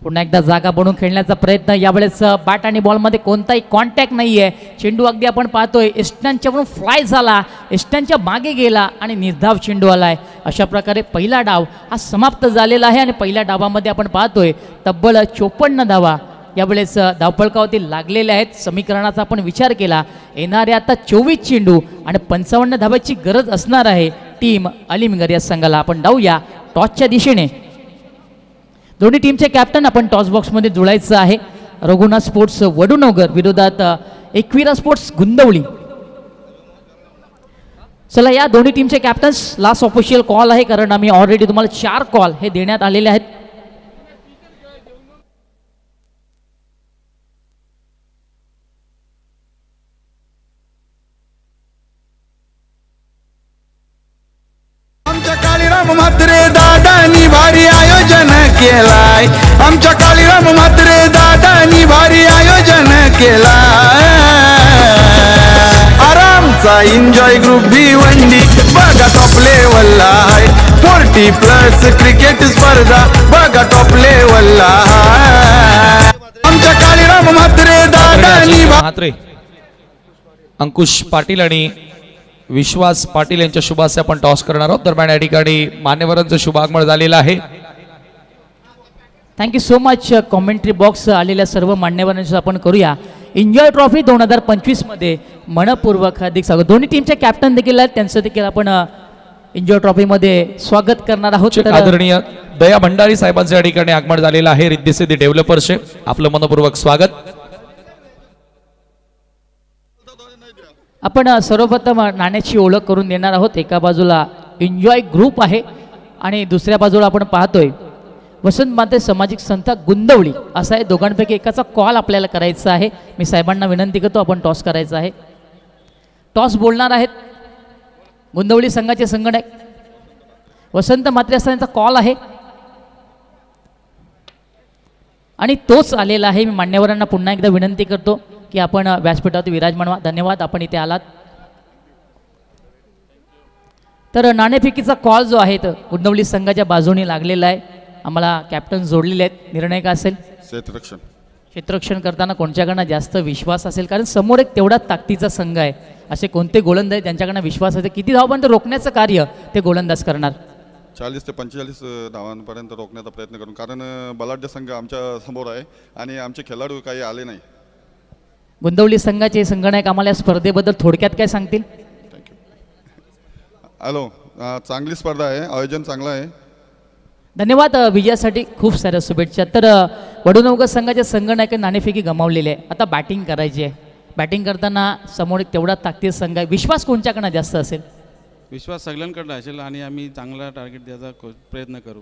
पुन्हा एकदा जागा बनवून खेळण्याचा प्रयत्न. यावेळेस बॅट आणि बॉलमध्ये कोणताही कॉन्टॅक्ट नाही आहे. चेंडू अगदी आपण पाहतोय एस्टनच्यावरून फ्लाय झाला, एस्टनच्या मागे गेला आणि निर्धाव चेंडू आलाय. अशा प्रकारे पहिला डाव हा समाप्त झालेला आहे आणि पहिल्या डावामध्ये आपण पाहतोय तब्बल 54 धावा यावेळेस धावफलकावरती लागलेल्या आहेत. समीकरणाचा आपण विचार केला येणारे आता 24 चेंडू आणि 55 धावाची गरज असणार आहे टीम अलीमगर या संघाला. आपण धावूया टॉसच्या दिशेने. दोन्ही टीमचे कॅप्टन आपण टॉस बॉक्समध्ये जुळायचं आहे. रघुनाथ स्पोर्ट्स वडूनगर विरोधात एकविरा स्पोर्ट्स गुंदवली. चला या दोन्ही टीमचे कॅप्टन्स लास्ट ऑफिशियल कॉल आहे, कारण आम्ही ऑलरेडी तुम्हाला 4 कॉल हे देण्यात आलेले आहेत. आमच्या काळीराम म्हात्रे दादानी भारी आयोजन केलाय. आमच्या काळीराम म्हात्रे दादानी भारी आयोजन केलाय. आरामचा एन्जॉय ग्रुप भिवंडी बघा टॉप लेवलला आहे 40+ क्रिकेट स्पर्धा बघा टॉप लेवलला आहे आमच्या काळीराम म्हात्रे दादानी म्हात्रे अंकुश पाटील आणि विश्वास पाटील यांच्या शुभासे आपण टॉस करणार आहोत. दरम्यान या ठिकाणी मान्यवरांचं शुभागमन झालेलं आहे. Thank you so much. Commentary box आलेल्या सर्व मान्यवरांचं आपण करूया. एन्जॉय ट्रॉफी 2025 मध्ये मनपूर्वक हार्दिक स्वागत. दोन्ही टीमचे कॅप्टन देखील आहेत, त्यांचं देखील आपण एन्जॉय ट्रॉफी मध्ये स्वागत करणार आहोत. आदरणीय दया भंडारी साहेबांचं या ठिकाणी आगमन झालेलं आहे. रिद्धी सिद्धी डेव्हलपर्सचे आपलं मनपूर्वक स्वागत. आपण सर्वप्रथम नाण्याची ओळख करून देणार आहोत. एका बाजूला एन्जॉय ग्रुप आहे आणि दुसऱ्या बाजूला आपण पाहतोय वसंत माते सामाजिक संस्था गुंदवली असा आहे. दोघांपैकी एकाचा कॉल आपल्याला करायचा आहे. मी साहेबांना विनंती करतो आपण टॉस करायचा आहे. टॉस बोलणार आहेत गुंदवली संघाचे संगणक वसंत मात्रे असा त्यांचा कॉल आहे आणि तोच आलेला आहे. मी मान्यवरांना पुन्हा एकदा विनंती करतो की आपण व्यासपीठावर विराजमान व्हा. धन्यवाद आपण इथे आलात. तर नाणेफेकीचा कॉल जो आहे तो गुंदवली संघाच्या बाजूने लागलेला आहे. आम्हाला कॅप्टन जोडलेले आहेत. निर्णय का असेल? क्षेत्ररक्षण करताना कोणत्याकडनं जास्त विश्वास असेल, कारण समोर एक तेवढा ताकदीचा संघ आहे. असे कोणते गोलंदाज ज्यांच्याकडनं विश्वास असेल, किती धावांपर्यंत रोखण्याचं कार्य ते गोलंदाज करणार? 40 ते 45 धावांपर्यंत रोखण्याचा प्रयत्न करून, कारण बलाढ्य संघ आमच्या समोर आहे आणि आमचे खेळाडू काही आले नाही. गुंदवली संघाचे संगणक आम्हाला या स्पर्धेबद्दल थोडक्यात काय सांगतील? थँक्यू. हॅलो, चांगली स्पर्धा आहे, आयोजन चांगलं आहे. धन्यवाद. विजयासाठी खूप साऱ्या शुभेच्छा. तर वडूनवगर संघाचे संगणक नाणेफेकी गमावलेले आहे. आता बॅटिंग करायची आहे. बॅटिंग करताना समोर एक तेवढा ताकदीचा संघ आहे. विश्वास कोणत्याकडनं जास्त असेल? विश्वास सगळ्यांकडनं असेल आणि आम्ही चांगला टार्गेट द्यायचा प्रयत्न करू.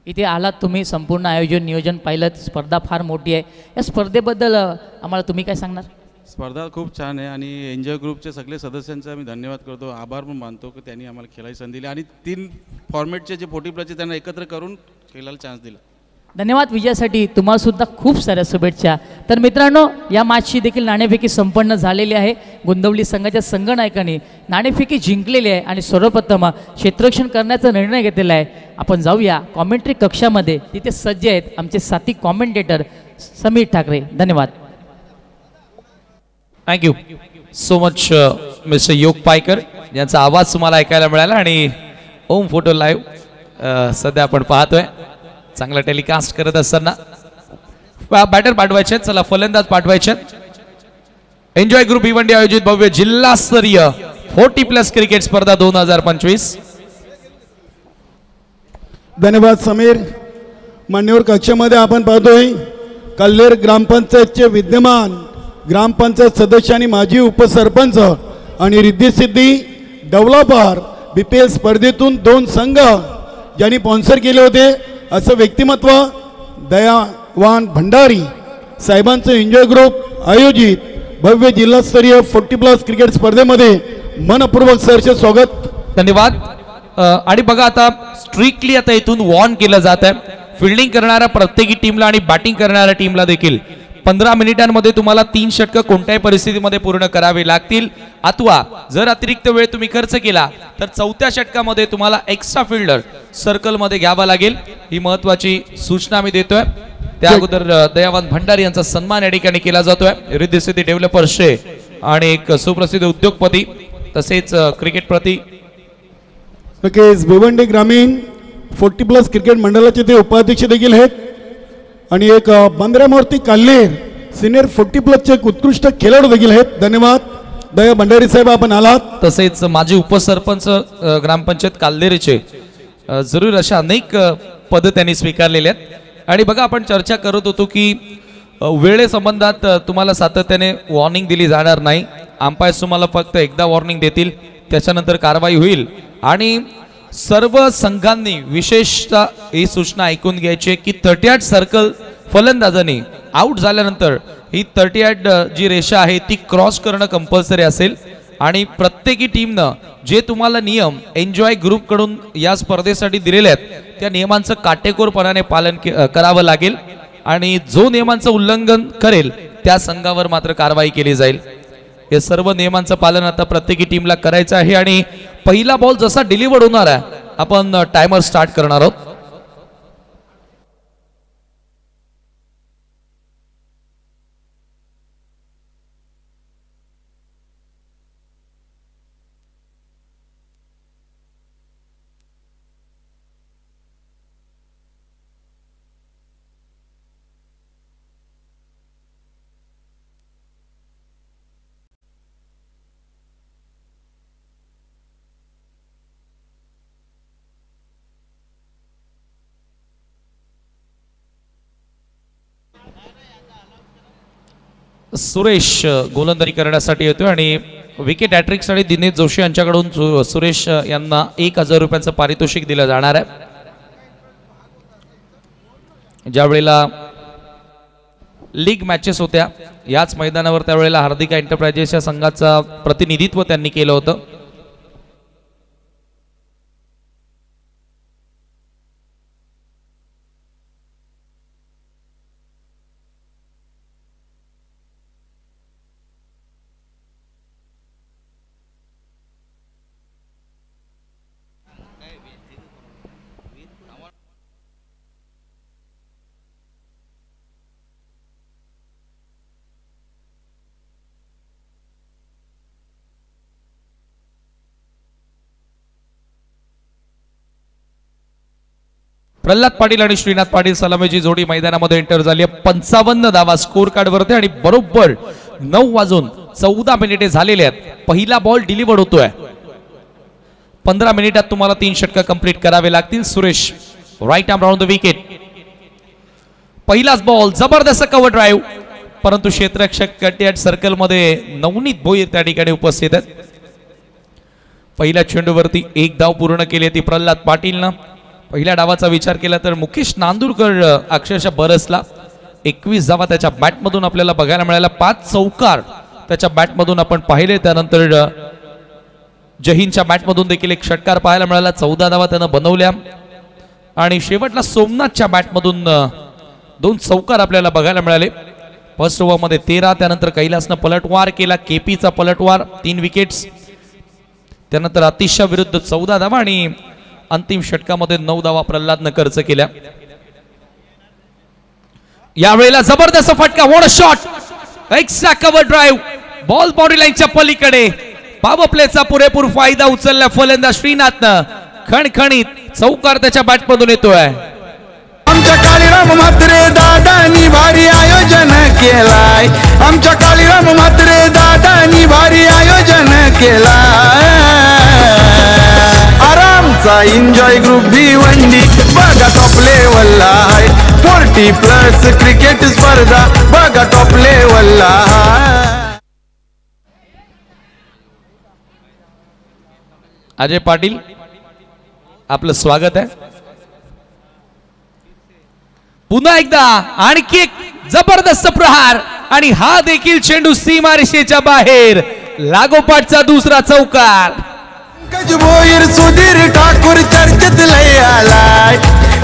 इथे आलात तुम्ही, संपूर्ण आयोजन नियोजन पाहिलं. स्पर्धा फार मोठी आहे. या स्पर्धेबद्दल आम्हाला तुम्ही काय सांगणार? स्पर्धा खूप छान आहे आणि एन्जॉय ग्रुपचे सगळे सदस्यांचा आम्ही धन्यवाद करतो, आभार पण मानतो की त्यांनी आम्हाला खेळायची संधी दिली आणि 3 फॉर्मॅटचे जे 40+ त्यांना एकत्र करून खेळायला चान्स दिला. धन्यवाद. विजयासाठी तुम्हाला सुद्धा खूप साऱ्या शुभेच्छा. तर मित्रांनो, या मॅचची देखील नाणेफेकी संपन्न झालेली आहे. गुंदवली संघाच्या संघनायकांनी नाणेफेकी जिंकलेली आहे आणि सर्वप्रथम क्षेत्ररक्षण करण्याचा निर्णय घेतलेला आहे. आपण जाऊया कॉमेंट्री कक्षामध्ये. तिथे सज्ज आहेत आमचे साथी कॉमेंटेटर समीर ठाकरे. धन्यवाद. थँक्यू सो मच मिस्टर योग पायकर यांचा आवाज तुम्हाला ऐकायला मिळाला आणि ओम फोटो लाईव्ह सध्या आपण पाहतोय. चांगला टेलिकास्ट करत असताना बॅटर पाठवायचे, चला फलंदाज पाठवायचे. एन्जॉय ग्रुप इव्हेंट आयोजित भव्य जिल्हास्तरीय 40+ क्रिकेट स्पर्धा 2025. धन्यवाद समीर. मान्यवर कक्षामध्ये आपण पाहतोय कल्लेर ग्रामपंचायतचे विद्यमान ग्रामपंचायत सदस्य आणि माजी उपसरपंच आणि रिद्धी सिद्धी डेव्हलपर BPL स्पर्धेतून 2 संघ ज्यांनी स्पॉन्सर केले होते असं व्यक्तिमत्व दयावान भंडारी साहेबांचं एन्जॉय ग्रुप आयोजित भव्य जिल्हास्तरीय 40+ क्रिकेट स्पर्धेमध्ये मनपूर्वक सरचे स्वागत. धन्यवाद. आणि बघा आता स्ट्रिक्टली आता इथून वॉर्न केलं जात आहे. फिल्डिंग करणाऱ्या प्रत्येकी टीमला आणि बॅटिंग करणाऱ्या टीमला देखील 15 मिनिटांमध्ये तुम्हाला 3 षटकं कोणत्याही परिस्थितीमध्ये पूर्ण करावे लागतील. अथवा जर अतिरिक्त वेळ तुम्ही खर्च केला तर 4थ्या षटकामध्ये तुम्हाला एक्स्ट्रा फिल्डर सर्कलमध्ये घ्यावा लागेल. ही महत्वाची सूचना मी देतोय. त्या अगोदर दयावान भंडारी यांचा सन्मान या ठिकाणी केला जातोय. रिद्धी सिद्धी डेव्हलपर्सचे आणि एक सुप्रसिद्ध उद्योगपती तसेच क्रिकेटप्रती नक्कीच भिवंडी ग्रामीण 40+ क्रिकेट मंडळाचे ते उपाध्यक्ष देखील आहेत आणि एक बंद्रामूर्ती काल्लेर सिनियर 40+चे एक उत्कृष्ट खेळाडू देखील आहेत. धन्यवाद दया भंडारी साहेब आपण आलात. तसेच माजी उपसरपंच ग्रामपंचायत काल्लेरीचे जरूर अशा अनेक पद त्यांनी स्वीकारलेले आहेत. आणि बघा आपण चर्चा करत होतो की वेळेसंबंधात तुम्हाला सातत्याने वॉर्निंग दिली जाणार नाही. अंपायर्स तुम्हाला फक्त एकदा वॉर्निंग देतील, त्याच्यानंतर कारवाई होईल. आणि सर्व संघांनी विशेषतः ही सूचना ऐकून घ्यायची की 38 सर्कल फलंदाजांनी आउट झाल्यानंतर ही 38 जी रेषा आहे ती क्रॉस करणं कंपल्सरी असेल. आणि प्रत्येकी टीमनं जे तुम्हाला नियम एन्जॉय ग्रुप कडून या स्पर्धेसाठी दिलेले आहेत त्या नियमांचं काटेकोरपणाने पालन करावं लागेल. आणि जो नियमांचं उल्लंघन करेल त्या संघावर मात्र कारवाई केली जाईल. हे सर्व नियमांचं पालन आता प्रत्येकी टीमला करायचं आहे आणि पहिला बॉल जसा डिलिव्हर होणार आहे आपण टायमर स्टार्ट करणार आहोत. सुरेश गोलंदाजी करण्यासाठी येतोय आणि विकेट हॅट्रिक साठी दिनेश जोशी यांच्याकडून सुरेश यांना 1000 रुपयांचं पारितोषिक दिलं जाणार आहे. ज्या वेळेला लीग मॅचेस होत्या याच मैदानावर त्यावेळेला हार्दिक एंटरप्राइजेस या संघाचा प्रतिनिधित्व त्यांनी केलं होतं. प्रल्हाद पाटील आणि श्रीनाथ पाटील सलामीची जोडी मैदानामध्ये एंटर झाली आहे. 55 धावा स्कोर कार्ड वरती आणि बरोबर 9:14 झालेले आहेत. पहिला बॉल डिलिव्हर होतोय. 15 मिनिटात तुम्हाला 3 षटकं कंप्लीट करावे लागतील. Suresh right arm round the wicket. पहिलाच बॉल जबरदस्त कव्हर ड्राईव्ह परंतु क्षेत्ररक्षक कट सर्कल मध्ये नवनीत भोईर त्या ठिकाणी उपस्थित आहेत. पहिल्या चेंडूवरती 1 धाव पूर्ण केली ती प्रल्हाद पाटीलनं. पहिल्या डावाचा विचार केला तर मुकेश नांदुरकर अक्षरशः बरसला. 21 धावा त्याच्या बॅटमधून आपल्याला बघायला मिळाला. 5 चौकार त्याच्या बॅटमधून आपण पाहिले. त्यानंतर जहीनच्या बॅटमधून देखील एक षटकार पाहायला मिळाला. 14 धावा त्यानं बनवल्या आणि शेवटला सोमनाथच्या बॅटमधून 2 चौकार आपल्याला बघायला मिळाले. फर्स्ट ओव्हरमध्ये 13. त्यानंतर कैलासनं पलटवार केला. केपीचा पलटवार 3 विकेट्स. त्यानंतर आतिशा विरुद्ध 14 धावा आणि अंतिम षटकामध्ये 9 धावा प्रल्हादनं खर्च केल्या. यावेळेला जबरदस्त फटका. What a shot. Extra cover drive. Ball boundary लाईनच्या पलीकडे. पॉवर प्लेचा पुरेपूर फायदा उचलला फलंदाज श्रीनाथनं. खणखणीत चौकार त्याच्या बॅटमधून येतोय. आमच्या काळीराम म्हात्रे दादानी भारी आयोजन केलाय. आमच्या काळीराम म्हात्रे दादानी भारी आयोजन केलाय. आरामचा एन्जॉय ग्रुप भिवंडी बघा टॉप लेवलला आहे. 40+ क्रिकेट स्पर्धा बघा टॉप लेवलला आहे. अजय पाटील आपलं स्वागत आहे. पुन्हा एकदा आणखी एक जबरदस्त प्रहार आणि हा देखील चेंडू सीमारेषेच्या बाहेर. लागोपाठचा दुसरा चौकार. पंकज भोईर सुधीर ठाकूर चर्चेत लय आलाय.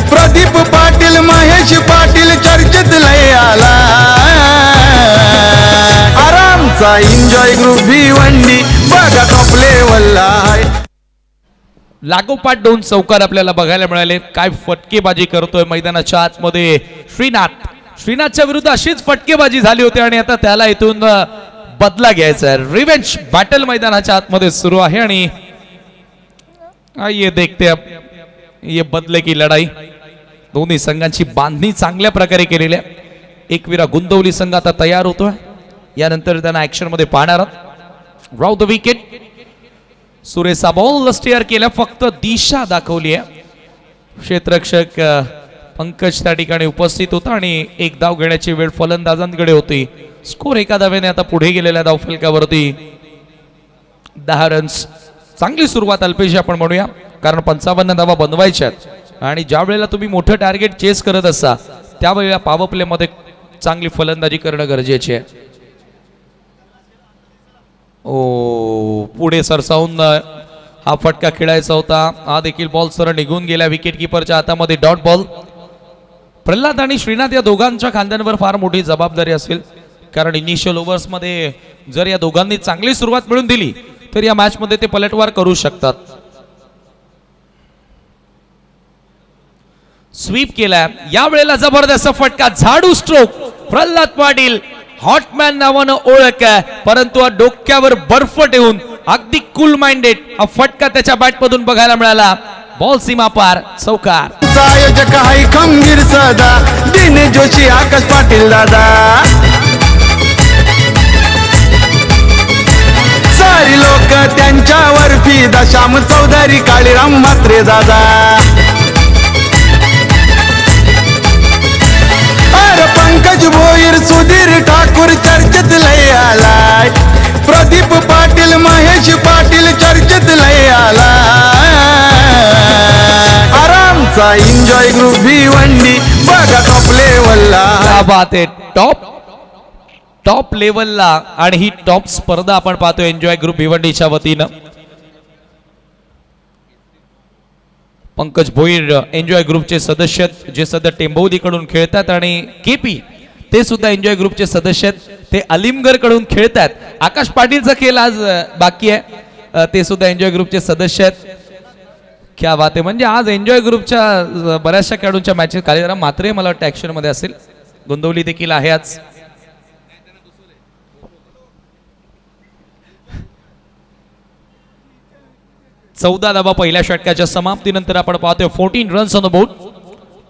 प्रदीप पाटील महेश पाटील चर्चेत लय आलाय. आरामचा एन्जॉय ग्रुप भिवंडी बघा टॉप लेवलला आहे. लागोपाठ 2 चौकार आपल्याला बघायला मिळाले. काय फटकेबाजी करतोय मैदानाच्या आतमध्ये श्रीनाथ. श्रीनाथच्या विरुद्ध अशीच फटकेबाजी झाली होती आणि आता त्याला इथून बदला घ्यायचा आहे. रिवेंज बॅटल मैदानाच्या आतमध्ये सुरू आहे आणि ये देखते अब ये बदले की लढाई. दोन्ही संघांची बांधणी चांगल्या प्रकारे केलेली आहे. एकविरा गुंदवली संघ आता तयार होतोय. यानंतर त्यांना ऍक्शन मध्ये पाहणार आहोत. Round the wicket. सुरेशा बॉल स्टेअर केला. फक्त दिशा दाखवली आहे. क्षेत्ररक्षक पंकज त्या ठिकाणी उपस्थित होता आणि 1 धाव घेण्याची वेळ फलंदाजांकडे होती. स्कोर 1 धावेने आता पुढे गेलेल्या धावफलकावरती 10 रन्स. चांगली सुरुवात अल्पेशी आपण म्हणूया कारण 55 धावा बनवायच्यात आणि ज्या वेळेला तुम्ही मोठं टार्गेट चेस करत असता त्यावेळेला पॉवर प्ले मध्ये चांगली फलंदाजी करणं गरजेचे आहे. पुढे सरसावून हा फटका खेळायचा होता. हा देखील बॉल सरळ निघून गेला. विकेट किपरच्या हातामध्ये डॉट बॉल. प्रल्हाद आणि श्रीनाथ या दोघांच्या खांद्यांवर फार मोठी जबाबदारी असेल. कारण इनिशियल ओव्हर्समध्ये जर या दोघांनी चांगली सुरुवात मिळून दिली तर या मॅच मध्ये ते पलटवार करू शकतात. स्वीप केला, या वेळेला जबरदस्त फटका, झाडू स्ट्रोक. प्रल्हाद पाटील हॉटमॅन नावानं ओळख आहे, परंतु डोक्यावर बर्फ ठेवून अगदी कूल माइंडेड हा फटका त्याच्या बॅट मधून बघायला मिळाला. बॉल सीमा पार, चौकार. आयोजक हाय खंबीर सदा, दिनेश जोशी, आकाश पाटील दादा. सारी लोक त्यांच्यावर फिदा, श्याम चौधरी, काळीराम म्हात्रे दादा. अरे पंकज भोईर, सुधीर ठाकूर चर्चेत लय आलाय. प्रदीप पाटील, महेश पाटील चर्चेत लय आलाय. आरामचा एन्जॉय ग्रुप भिवंडी बघा टॉप लेवलला. क्या बात आहे, टॉप लेवलला. आणि ही टॉप स्पर्धा आपण पाहतो एन्जॉय ग्रुप भिवंडीच्या वतीनं. पंकज भोईर एन्जॉय ग्रुपचे सदस्य जे सध्या टेंबवलीकडून खेळतात, आणि केपी ते सुद्धा एन्जॉय ग्रुपचे सदस्य ते अलिमगड कडून खेळतात. आकाश पाटीलचा खेळ आज बाकी आहे, ते सुद्धा एन्जॉय ग्रुपचे सदस्य आहेत. क्या बात आहे, म्हणजे आज एन्जॉय ग्रुपच्या बऱ्याचशा खेळाडूंच्या मॅचेस, काळीराम म्हात्रे मला वाटतं ऍक्शन मध्ये असेल, गोंदवली देखील आहे आज. चौदा धावा पहिल्या षटकाच्या समाप्तीनंतर आपण पाहतोय 14 रन्स ऑन द बोर्ड.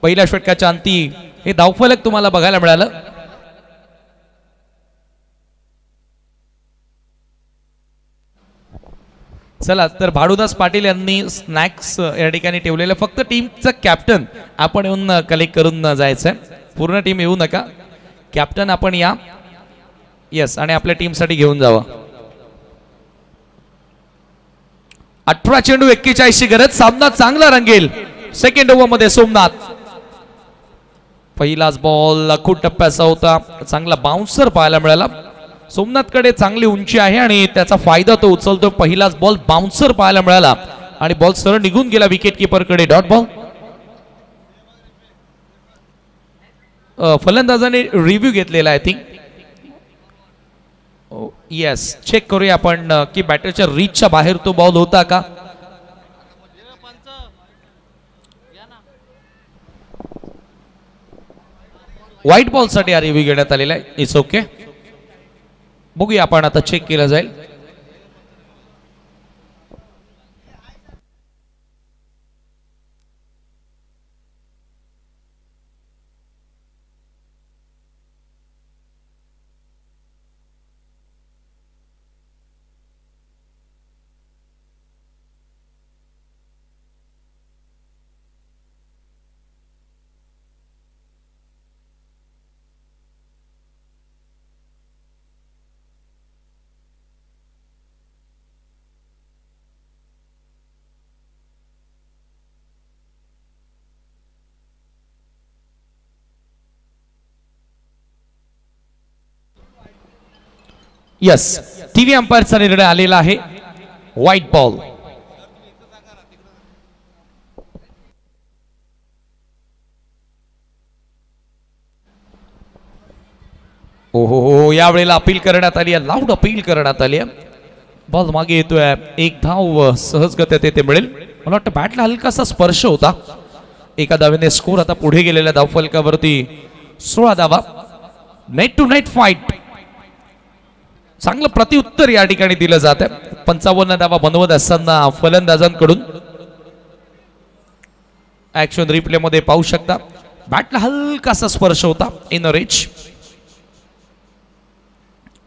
पहिल्या षटकाच्या अंती हे धावफलक तुम्हाला बघायला मिळालं. चला तर भाडुदास पाटील यांनी स्नॅक्स या ठिकाणी ठेवलेलं, फक्त टीमचं कॅप्टन आपण येऊन कलेक्ट करून जायचंय. पूर्ण टीम येऊ नका, कॅप्टन आपण या. येस, आणि आपल्या टीमसाठी घेऊन जावं. 18 चेंडू 41 ची गरज, सामना चांगला रंगेल. सेकंड ओव्हर मध्ये सोमनाथ, पहिलाच बॉल खूप टप्प्याचा होता, चांगला बाउन्सर पाहायला मिळाला. सोमनाथकडे चांगली उंची आहे आणि त्याचा फायदा तो उचलतो. पहिलाच बॉल बाउन्सर पाहायला मिळाला आणि बॉल सरळ निघून गेला विकेट किपरकडे. Dot ball. फलंदाजाने रिव्ह्यू घेतलेला आय थिंक. येस, चेक करूया आपण की बॅटरच्या रीचच्या बाहेर तो बॉल होता का. व्हाईट बॉल साठी हा रिव्ह्यू घेण्यात आलेला आहे. It's okay. बघूया आपण आता, चेक केलं जाईल. यस, टीव्ही अंपायरचा निर्णय आलेला आहे. White ball. ओहो, यावेळेला अपील करण्यात आली आहे, लाऊड अपील करण्यात आली आहे. बॉल मागे येतोय, एक धाव सहजगत्या तेथे मिळेल. मला वाटतं बॅटला हलकासा स्पर्श होता. एका धावेने स्कोर आता पुढे गेलेल्या धावफलकावरती 16 धावा. नेट टू नेट फाईट, चांगलं प्रत्युत्तर या ठिकाणी दिलं जात आहे. 55 धावा बनवत असताना फलंदाजांकडून. ऍक्शन रिप्ले मध्ये पाहू शकता, बॅटला हलकासा स्पर्श होता. इन रिच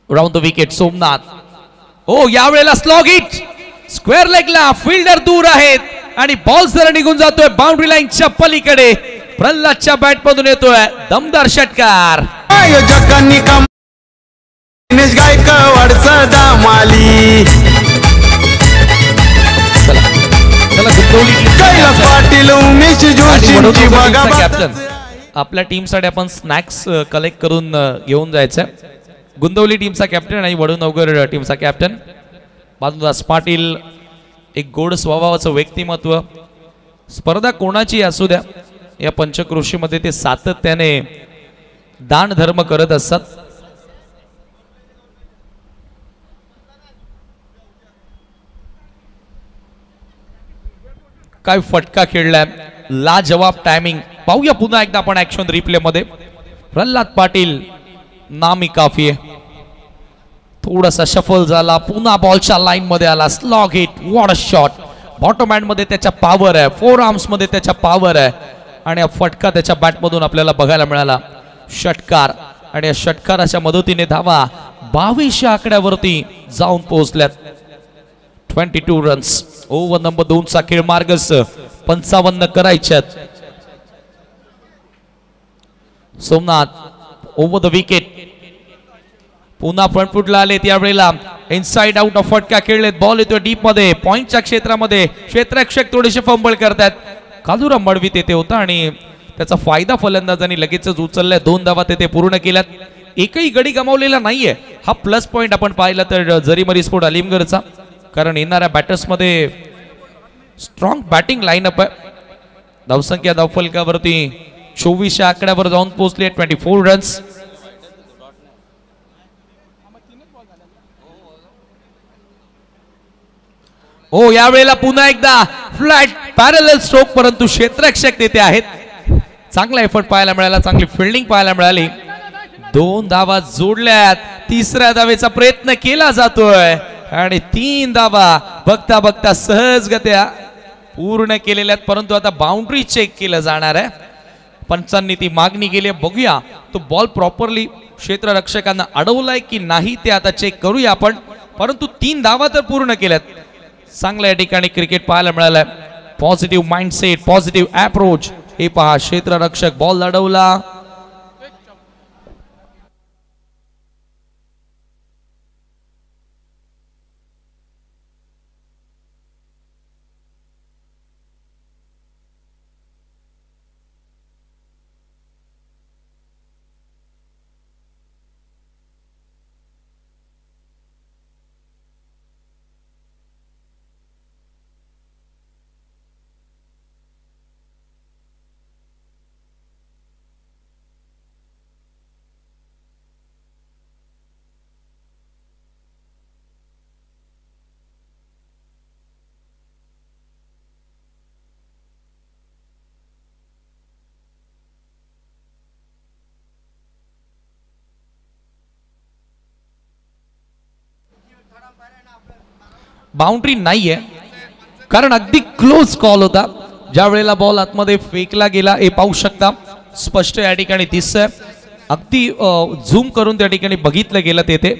राउंड द विकेट. सोमनाथ, ओ यावेळेला स्लॉग हिट, स्क्वेअर लेगला. फिल्डर दूर आहेत आणि बॉल जर निघून जातोय बाउंड्री लाईनच्या पलीकडे. प्रल्हादच्या बॅट मधून येतोय दमदार षटकार. आयोजकांनी दिनेश गायकवाड सदा माली. चला चला, कैलास पाटील, उमेश जोशी बघा. कॅप्टन, आपल्या टीमसाठी आपण स्नॅक्स कलेक्ट करून घेऊन जायचं. गुंदवली टीमचा कॅप्टन आणि वडूनगर टीमचा कॅप्टन भानुदास पाटील. एक गोड स्वभावाचं व्यक्तिमत्व. स्पर्धा कोणाची असू द्या, या पंचक्रोशीमध्ये ते सातत्याने दान धर्म करत असतात. काय फटका खेळलाय, लाजवाब टायमिंग. पाहूया पुन्हा एकदा आपण ऍक्शन रिप्ले मध्ये. प्रल्हाद पाटील नामी काफी आहे. थोडासा शफल झाला, पुन्हा बॉलच्या लाईन मध्ये आला, slog hit, what a shot. Bottom hand मध्ये त्याच्या पॉवर आहे, फोर आर्म्स मध्ये त्याच्या पॉवर आहे आणि फटका त्याच्या बॅट मधून आपल्याला बघायला मिळाला. षटकार आणि या षटकाराच्या मदतीने धावा 22 आकड्यावरती जाऊन पोहोचल्यात. 22 रन्स. ओव्हर नंबर 2 चा खेळ मार्गस 55 करायच्यात. Somnath over the wicket. पुन्हा फ्रंट फुटला आले त्यावेळेला इनसाइड आउट ऑफ फटका खेळलेत. बॉल येतोय डीप मध्ये, पॉइंटच्या क्षेत्रामध्ये. क्षेत्ररक्षक थोडेसे फंबल करतात. कालुराम मडवी तेथे होता आणि त्याचा फायदा फलंदाजांनी लगेचच उचललाय. 2 धावा तेथे पूर्ण केल्यात. एकही गडी गमावलेला नाहीये. हा प्लस पॉइंट आपण पाहिला तर जरीमरी स्पोर्ट अलिमगडचा, कारण येणाऱ्या बॅटर्स मध्ये स्ट्रॉंग बॅटिंग लाईनअप आहे. धावसंख्या धावफलकावरती 24 आकड्यावर जाऊन पोहोचली आहे. 24 रन्स. हो, यावेळेला पुन्हा एकदा फ्लॅट पॅरलल स्ट्रोक, परंतु क्षेत्ररक्षक तेथे आहेत. चांगला एफर्ट पाहायला मिळाला, चांगली फिल्डिंग पाहायला मिळाली. 2 धावा जोडल्यात. 3ऱ्या धावेचा प्रयत्न केला जातोय आणि 3 धावा बघता बघता सहजगत्या पूर्ण केलेल्या आहेत. परंतु आता बाउंड्री चेक केलं जाणार आहे. पंचांनी ती मागणी केली. बघूया तो बॉल प्रॉपरली क्षेत्ररक्षकांना अडवलाय की नाही ते आता चेक करूया आपण. परंतु 3 धावा तर पूर्ण केल्यात. चांगल्या या ठिकाणी क्रिकेट पाहायला मिळालंय. Positive mindset, positive approach. हे पहा, क्षेत्ररक्षक बॉल अडवला. बाउंड्री नाहीये, कारण अगदी क्लोज कॉल होता. ज्या वेळेला बॉल आतमध्ये फेकला गेला हे पाहू शकता, स्पष्ट या ठिकाणी दिसतंय. अगदी झूम करून त्या ठिकाणी बघितलं गेलं तेथे.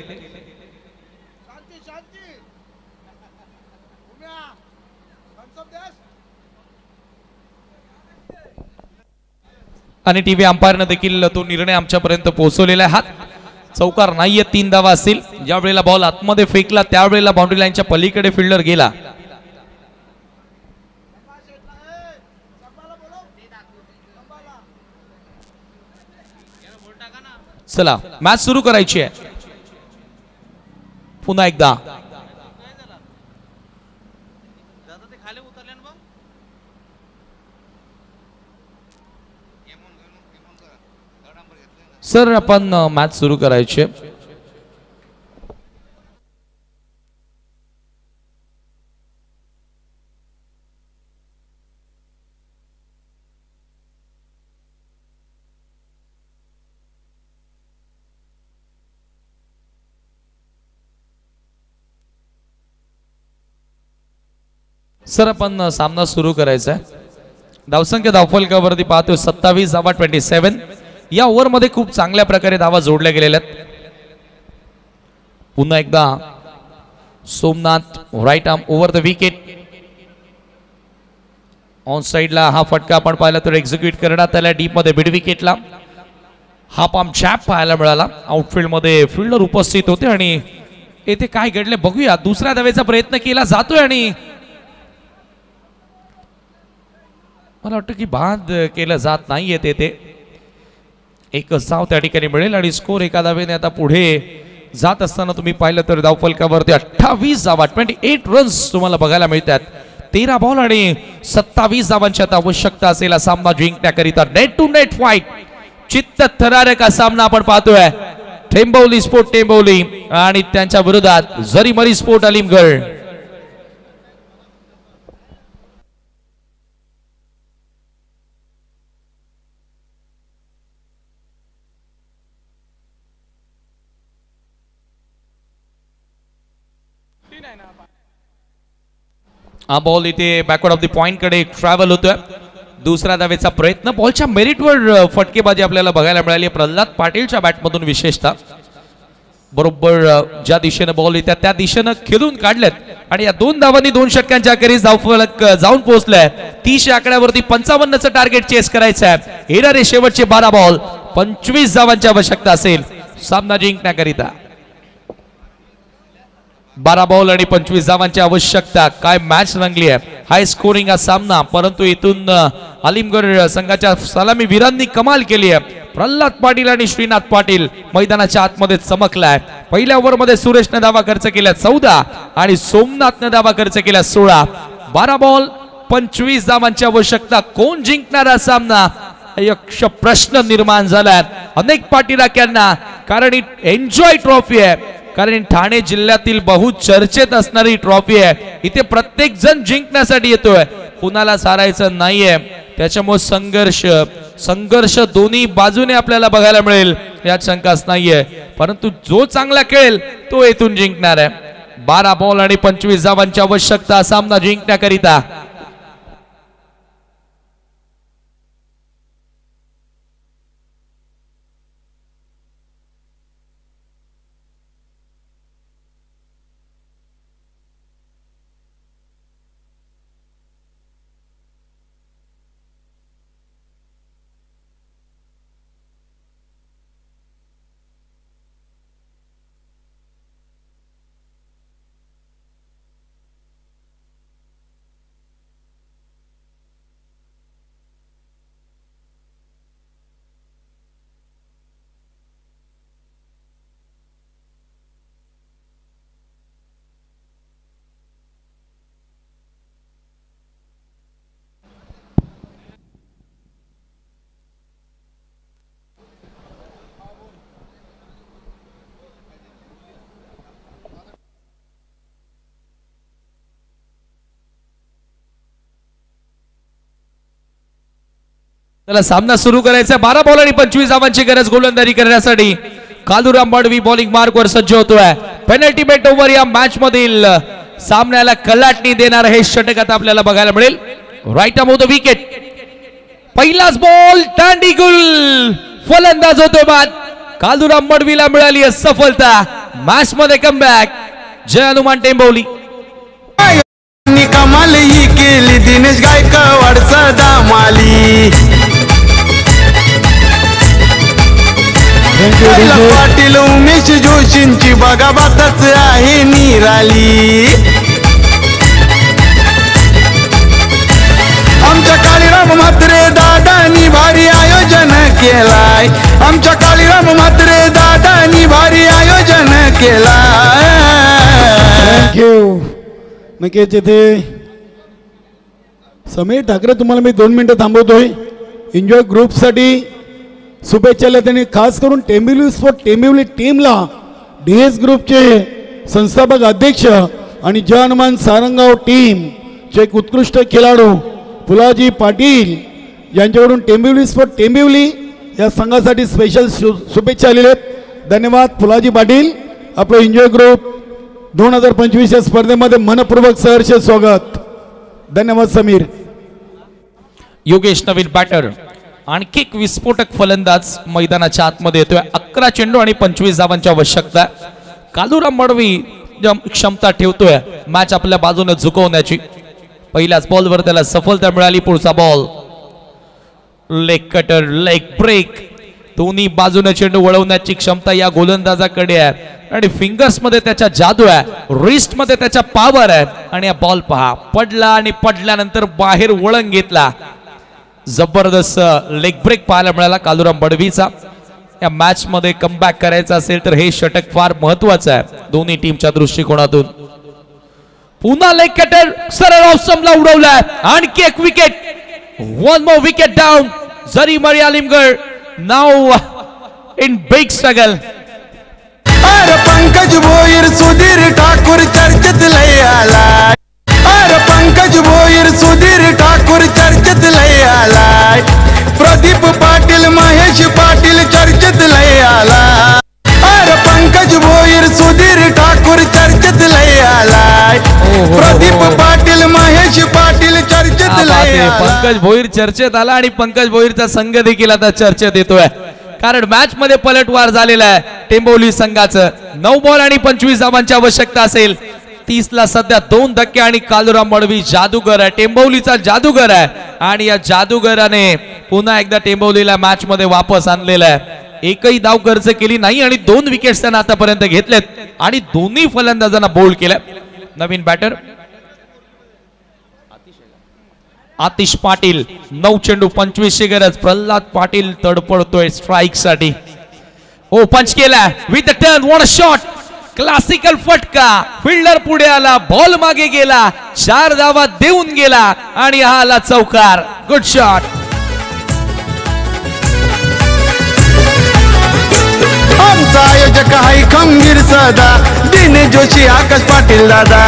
आणि टीव्ही अंपायरनं देखील तो निर्णय आमच्यापर्यंत पोहोचवलेला आहे. हात चौकार नाहीये. 3 धावा असतील. ज्या वेळेला बॉल आतमध्ये फेकला त्यावेळेला बाउंड्री लाईनच्या पलीकडे फिल्डर गेला. चला, मॅच सुरू करायची आहे. पुन्हा एकदा सर आपण मॅच सुरू करायची. सर आपण सामना सुरू करायचा आहे. धावसंख्या धावफलकावरती पाहतोय 27 धावा 27. या ओव्हर मध्ये खूप चांगल्या प्रकारे धावा जोडल्या गेलेल्या आहेत. पुन्हा एकदा Somnath right arm over the wicket. On साइडला हा फटका आपण पाहिला तर एक्झिक्यूट करण्यात आला डीप मध्ये मिड विकेटला. हा पाम चॅप पाहायला मिळाला. आउटफील्ड मध्ये फिल्डर उपस्थित होते आणि येथे काय घडले बघूया. 2ऱ्या धावेचा प्रयत्न केला जातोय आणि मला वाटतं की बाद केलं जात नाहीये तेथे. एकच धाव त्या ठिकाणी मिळेल आणि स्कोर एका धावेने आता पुढे जात असताना तुम्ही पाहिलं तर धावफलकावरती 28 धावा 28 रन्स तुम्हाला बघायला मिळतात. 13 बॉल आणि 27 धावांची आता आवश्यकता असेल सामना जिंकण्याकरिता. नेट टू नेट फाईट, चित्त थरारक सामना आपण पाहतोय. टेंबवली स्पोर्ट टेंबवली आणि त्यांच्या विरोधात जरीमरी स्पोर्ट अलिमगड. 3 बॉल हा बॉल इथे बॅकवर्ड ऑफ द पॉइंट कडे ट्रॅव्हल होतोय. दुसऱ्या धावेचा प्रयत्न, बॉलच्या मेरिटवर फटकेबाजी आपल्याला बघायला मिळाली प्रल्हाद पाटीलच्या बॅटमधून विशेषतः. बरोबर ज्या दिशेने बॉल येत्या त्या दिशेनं खेळून काढल्यात आणि या 2 धावांनी 2 षटकांच्या अखेरीस धावफलक जाऊन पोहोचलाय. 30 आकड्यावरती 55चं टार्गेट चेस करायचं आहे. हेरा रे शेवटचे 12 बॉल, 25 धावांची आवश्यकता असेल सामना जिंकण्याकरिता. 12 बॉल आणि 25 धावांची आवश्यकता. काय मॅच रंगली आहे, हाय स्कोरिंग हा सामना. परंतु इथून आलिमगड संघाच्या सलामी वीरांनी कमाल केली आहे. प्रल्हाद पाटील आणि श्रीनाथ पाटील मैदानाच्या आतमध्ये चमकलाय. पहिल्या ओव्हरमध्ये सुरेशने धावा खर्च केल्या 14 आणि सोमनाथने धावा खर्च केल्या 16. 12 बॉल 25 धावांची आवश्यकता. कोण जिंकणार हा सामना, यक्ष प्रश्न निर्माण झालाय अनेक पाठीराख्यांना. कारण ही एन्जॉय ट्रॉफी आहे, कारण ठाणे जिल्ह्यातील बहुचर्चेत असणारी ट्रॉफी आहे. इथे प्रत्येक जण जिंकण्यासाठी येतोय, कुणाला सारायचं नाहीये. त्याच्यामुळे संघर्ष दोन्ही बाजूने आपल्याला बघायला मिळेल यात शंकाच नाहीये. परंतु जो चांगला खेळेल तो येथून जिंकणार आहे. 12 बॉल आणि 25 धावांची आवश्यकता सामना जिंकण्याकरिता. त्याला सामना सुरू करायचा. 12 बॉल आणि 25 धावांची गरज गोलंदाजी करण्यासाठी. कालुराम मडवी बॉलिंग मार्कवर सज्ज होतोय. पेनल्टी बेट ओव्हर या मॅच मधील सामन्याला कलाटणी देणार हे षटक आता आपल्याला बघायला मिळेल. Right off the wicket. पहिलाच बॉल टांडीगुल फलंदाज होतो बाद. कालुराम मडवीला मिळाली सफलता. मॅच मध्ये कमबॅक जय हनुमान टेंबवली. कमाल ही केली दिनेश गायकवाड सदामाली. पाटील उमेश जोशींची बघाबातच आहे निराली. आमच्या काळीराम म्हात्रे दादानी भारी आयोजन केलाय. आमच्या काळीराम म्हात्रे दादानी भारी आयोजन केलाय. थँक्यू. नक्कीच येथे समीर ठाकरे तुम्हाला मी 2 मिनिटं थांबवतोय. एन्जॉय ग्रुपसाठी शुभेच्छा. त्यांनी खास करून टेंबिवली स्पोर्ट टेंबिवली टीमला DS ग्रुपचे संस्थापक अध्यक्ष आणि जय हनुमान सारंगाव टीमचे एक उत्कृष्ट खेळाडू फुलाजी पाटील यांच्याकडून टेंबिवली स्पोर्ट टेंबिवली या संघासाठी स्पेशल शुभेच्छा आलेल्या आहेत. धन्यवाद फुलाजी पाटील. आपलं एन्जॉय ग्रुप 2025 या स्पर्धेमध्ये मनपूर्वक सहर्ष स्वागत. धन्यवाद समीर. योगेश नवीन बॅटर. आणखी एक विस्फोटक फलंदाज मैदानाच्या आतमध्ये येतोय. 11 चेंडू आणि 25 धावांची आवश्यकता. कालुराम मडवी क्षमता ठेवतोय मॅच आपल्या बाजूने झुकवण्याची. पहिल्याच बॉलवर त्याला सफलता मिळाली. पुढचा ball leg cutter leg break. दोन्ही बाजूने चेंडू वळवण्याची क्षमता या गोलंदाजाकडे आहे आणि फिंगर्स मध्ये त्याच्या जादू आहे, रिस्ट मध्ये त्याच्या पॉवर आहे. आणि हा बॉल पहा, पडला आणि पडल्यानंतर बाहेर वळण घेतला. जबरदस्त लेग ब्रेक पाहायला मिळाला कालुराम मडवीचा. या मॅच मध्ये कमबॅक करायचा असेल तर हे षटक फार महत्वाचं आहे दोन्ही टीमच्या दृष्टिकोनातून. पुन्हा लेग कटर सरळ ऑफ स्टंपला उडवलाय. आणखी एक विकेट. 1 more wicket down. जरी मरी आलिमगड नाउ इन बिग स्ट्रगल. अरे पंकज भोईर सुधीर ठाकूर चर्चेत लय आलाय. अरे पंकज भोईर सुधीर ठाकूर चर्चेत लय आलाय. प्रदीप पाटील महेश पाटील चर्चेत लय आलाय. अरे पंकज भोईर सुधीर ठाकूर चर्चेत लय आलाय. पंकज भोईर चर्चेत आला आणि पंकज भोईरचा संघ देखील आता चर्चेत येतोय, कारण मॅच मध्ये पलटवार झालेला आहे टेंबोली संघाचं. 9 बॉल आणि 25 धावांची आवश्यकता असेल. 30 ला सध्या 2 धक्के आणि कालुराम मडवी जादूगर आहे, टेंबोलीचा जादूगर आहे आणि या जादूगराने पुन्हा एकदा टेंबोलीला मॅच मध्ये वापस आणलेला आहे. एकही धाव खर्च केली नाही आणि 2 विकेट्स त्यांना आतापर्यंत घेतलेत आणि दोन्ही फलंदाजांना बोल्ड केलं. नवीन बॅटर आतिश पाटील, 9 चेंडू 25 ची गरज. प्रल्हाद पाटील तडपडतोय स्ट्राइक साठी. ओ पंच केला with the turn, what a shot, classical फटका. फिल्डर पुढे आला, बॉल मागे गेला, 4 धावा देऊन गेला आणि हा आला चौकार. Good shot. आमचा आयोजक आहे खंबीर सदा, दिनेश जोशी, आकाश पाटील दादा.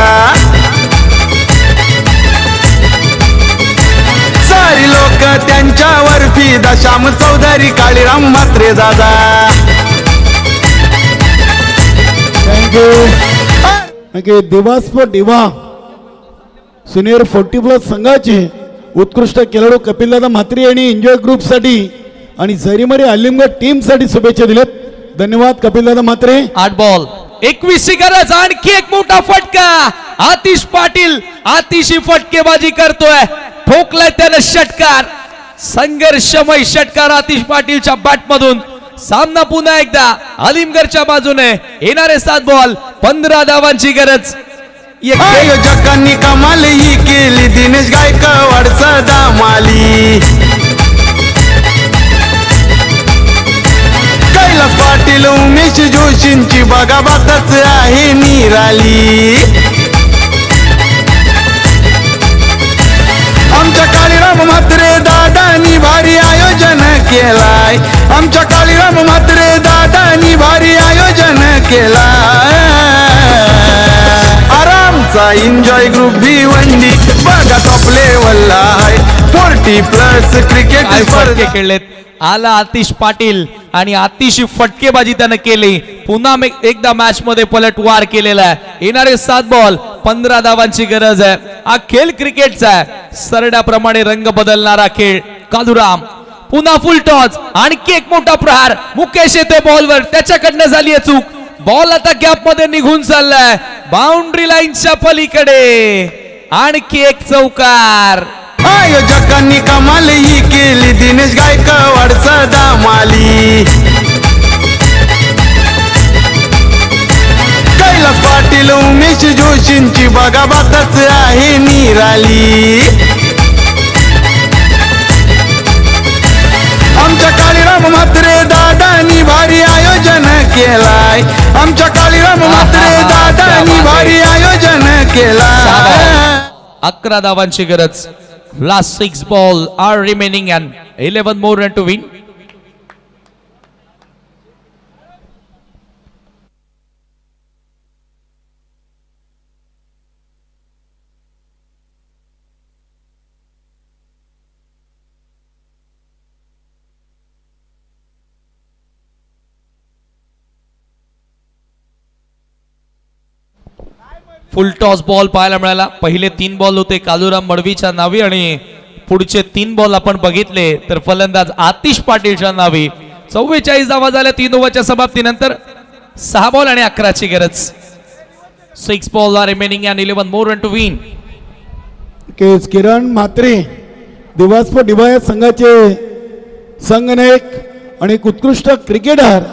सारी लोक त्यांच्यावर फिदा, श्याम चौधरी, काळीराम म्हात्रे दादा. थँक्यू. दिवास्पर दिवा सिनियर 40+ संघाचे उत्कृष्ट खेळाडू कपिलदादा म्हात्रे यांनी एन्जॉय ग्रुपसाठी आणि झरीमरी आलिमगड टीम साठी शुभेच्छा दिल्यात. धन्यवाद कपिलदादा म्हात्रे. 8 बॉल 21 ची गरज. आणखी एक मोठा फटका. आतिश पाटील अतिशय फटकेबाजी करतोय, ठोकलाय त्यानं षटकार. संघर्षमय षटकार आतिश पाटीलच्या बॅट मधून. सामना पुन्हा एकदा आलिमगडच्या बाजूने. येणारे 7 बॉल 15 धावांची गरज. आयोजकांनी कमाल ही केली, दिनेश गायकवाड सदा माली. कैलास पाटील, उमेश जोशींची बघा बातच आहे निराली. आमच्या काळीराम म्हात्रे दादानी भारी आयोजन केलाय. आमच्या काळीराम म्हात्रे दादानी भारी आयोजन केलाय. आरामचा एन्जॉय ग्रुप भिवंडी बघा टॉप लेवलला आहे. 40+ क्रिकेट फटके खेळलेत. आला आतिश पाटील आणि अतिशय फटकेबाजी त्यानं केली. पुन्हा एकदा मॅच मध्ये पलटवार केलेला आहे. येणारे 7 बॉल 15 धावांची गरज आहे. हा खेळ क्रिकेटचा आहे, सरड्याप्रमाणे रंग बदलणारा खेळ. कालुराम पुन्हा फुल टॉस. आणखी एक मोठा प्रहार. मुकेश येतोय बॉलवर, त्याच्याकडनं झाली चूक. बॉल आता गॅप मध्ये निघून चाललाय बाउंड्री लाईनच्या पलीकडे. आणखी एक चौकार. आयोजकांनी कमाल ही केली, दिनेश गायकवाड सदा माली. कैलास पाटील, उमेश जोशींची बघा बातच आहे निराली. आमच्या काळीराम म्हात्रे दादानी भारी आयोजन केलाय. आमच्या काळीराम म्हात्रे दादानी भारी आयोजन केलाय. 11 धावांची गरज. Last 6 ball are remaining and 11 more run to win. Full toss ball पाहायला मिळाला. पहिले 3 बॉल होते कालुराम मडवीच्या नावी आणि पुढचे 3 बॉल आपण बघितले तर फलंदाज आतिश पाटीलच्या नावी. 44 धावा झाल्या 3 ओव्हरच्या समाप्तीनंतर. 6 बॉल आणि 11 ची गरज. 6 ball are remaining and 11 more run to win. Kiran Mhatre दिवास्पर दिवा या संघाचे संघनायक आणि एक उत्कृष्ट क्रिकेटर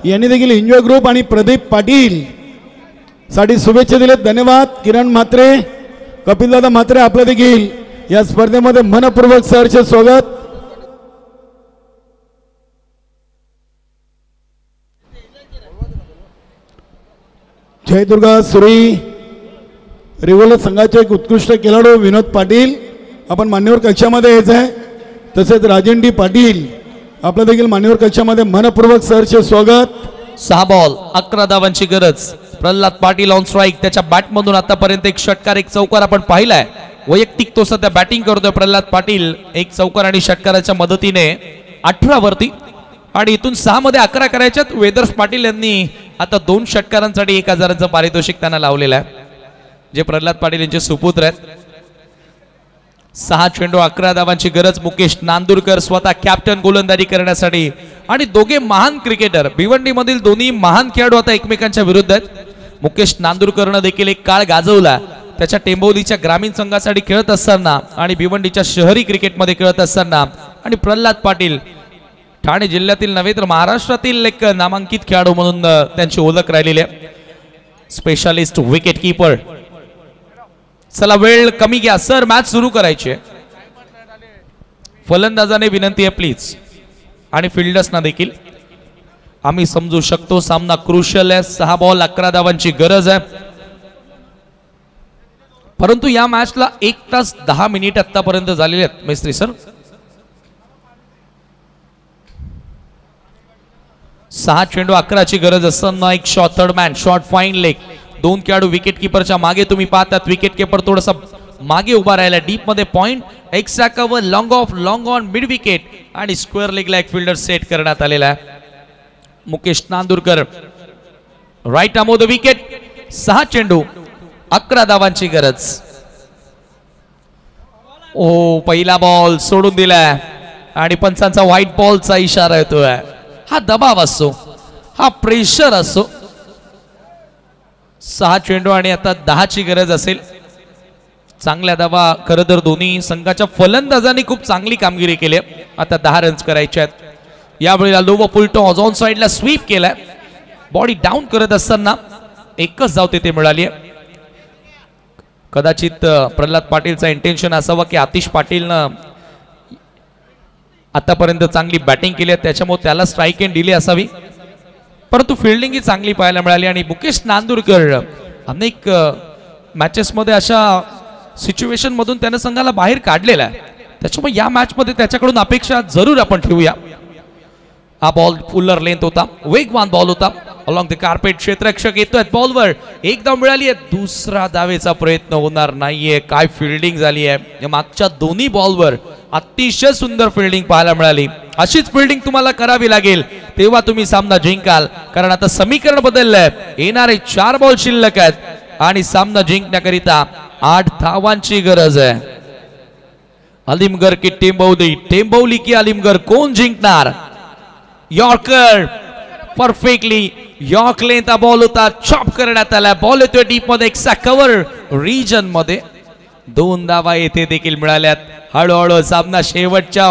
यांनी देखील एन्जॉय ग्रुप आणि प्रदीप पाटील साठी शुभेच्छा दिलेत. धन्यवाद किरण म्हात्रे. कपिलदादा म्हात्रे आपलं देखील या स्पर्धेमध्ये मनपूर्वक सहर्ष स्वागत. जयदुर्गा सुरी रिव्होल्वर संघाचे एक उत्कृष्ट खेळाडू विनोद पाटील आपण मान्यवर कक्षामध्ये यायचं आहे. तसेच राजेंडी पाटील आपलं देखील मान्यवर कक्षामध्ये मनपूर्वक सहर्ष स्वागत. 6 बॉल 11 धावांची गरज. Pralhad Patil on strike. त्याच्या बॅट मधून आतापर्यंत एक षटकार एक चौकार आपण पाहिलाय. वैयक्तिक तो सध्या बॅटिंग करतोय प्रल्हाद पाटील. एक चौकार आणि षटकाराच्या मदतीने 18 वरती आणि इथून 6 मध्ये 11 करायच्यात. वेदर्स पाटील यांनी आता 2 षटकारांसाठी 1000चं पारितोषिक त्यांना लावलेलं आहे, जे प्रल्हाद पाटील यांचे सुपुत्र आहेत. 6 चेंडू 11 धावांची गरज. मुकेश नांदुरकर स्वतः कॅप्टन गोलंदाजी करण्यासाठी. आणि दोघे महान क्रिकेटर, भिवंडी मधील दोन्ही महान खेळाडू आता एकमेकांच्या विरुद्ध आहेत. मुकेश नांदुरकरनं देखील एक काळ गाजवला त्याच्या टेंबोलीच्या ग्रामीण संघासाठी खेळत असताना आणि भिवंडीच्या शहरी क्रिकेटमध्ये खेळत असताना. आणि प्रल्हाद पाटील ठाणे जिल्ह्यातील नव्हे तर महाराष्ट्रातील एक नामांकित खेळाडू म्हणून त्यांची ओळख राहिलेली आहे. Specialist wicket keeper. चला वेळ कमी घ्या सर, मॅच सुरू करायची आहे. फलंदाजाने विनंती आहे प्लीज, आणि फिल्डर्सना देखील. आम्ही समजू शकतो सामना क्रुशियल आहे. 6 बॉल 11 धावांची गरज आहे. परंतु या मॅचला 1 तास 10 मिनिट आतापर्यंत झालेले आहेत मैत्री सर. 6 चेंडू 11ची गरज असताना एक shot, third man shot, fine leg. 2 खेळाडू विकेट किपरच्या मागे तुम्ही पाहतात. विकेट किपर थोडासा मागे उभा राहिला. डीप मध्ये point, extra cover, long off, long on, mid wicket आणि स्क्वेअर लेगला एक फिल्डर सेट करण्यात आलेला आहे. Mukesh Nandurkar right arm off the wicket. 6 चेंडू 11 धावांची गरज. ओ पहिला बॉल सोडून दिलाय आणि पंचांचा व्हाईट बॉलचा इशारा येतोय. हा दबाव असतो, हा प्रेशर असतो. 6 चेंडू आणि आता 10ची गरज असेल. चांगल्या धावा खरं तर दोन्ही संघाच्या फलंदाजांनी खूप चांगली कामगिरी केली. आता 10 रन्स करायचे आहेत. यावेळेला लोव फुल टॉस ऑन साइडला स्वीप केलाय. बॉडी डाऊन करत असताना एकच धाव तिथे मिळाली आहे. कदाचित प्रल्हाद पाटीलचा इंटेन्शन असावा की आतिश पाटीलनं आतापर्यंत चांगली बॅटिंग केली आहे त्याच्यामुळे त्याला स्ट्राईक एंड दिली असावी, परंतु फिल्डिंग ही चांगली पाहायला मिळाली. आणि मुकेश नांदुरकर अनेक मॅचेसमध्ये अशा सिच्युएशन मधून त्याने संघाला बाहेर काढलेला आहे. त्याच्यामुळे या मॅच मध्ये त्याच्याकडून अपेक्षा जरूर आपण ठेवूया. हा बॉल फुल्लर लेंथ होता, वेगवान बॉल होता. अलॉंग द कार्पेट क्षेत्ररक्षक येतोय बॉलवर. एक धाव मिळाली आहे. दुसरा धावेचा प्रयत्न होणार नाहीये. काय फिल्डिंग झाली आहे. मागच्या दोन्ही बॉलवर अतिशय सुंदर फिल्डिंग पाहायला मिळाली. अशीच फिल्डिंग तुम्हाला करावी लागेल तेव्हा तुम्ही सामना जिंकाल. कारण आता समीकरण बदललंय. येणारे 4 बॉल शिल्लक आहेत आणि सामना जिंकण्याकरिता 8 धावांची गरज आहे. अलिमगर की टेंबौली, टेंबौली की अलिमगर, कोण जिंकणार. यॉर्कर परफेक्टली यॉर्क लेंथचा बॉल होता, चॉप करण्यात आला. बॉल येतोय डीप मध्ये, एक्स्ट्रा कव्हर रिजन मध्ये. 2 धावा येथे देखील मिळाल्यात. हळूहळू सामना शेवटच्या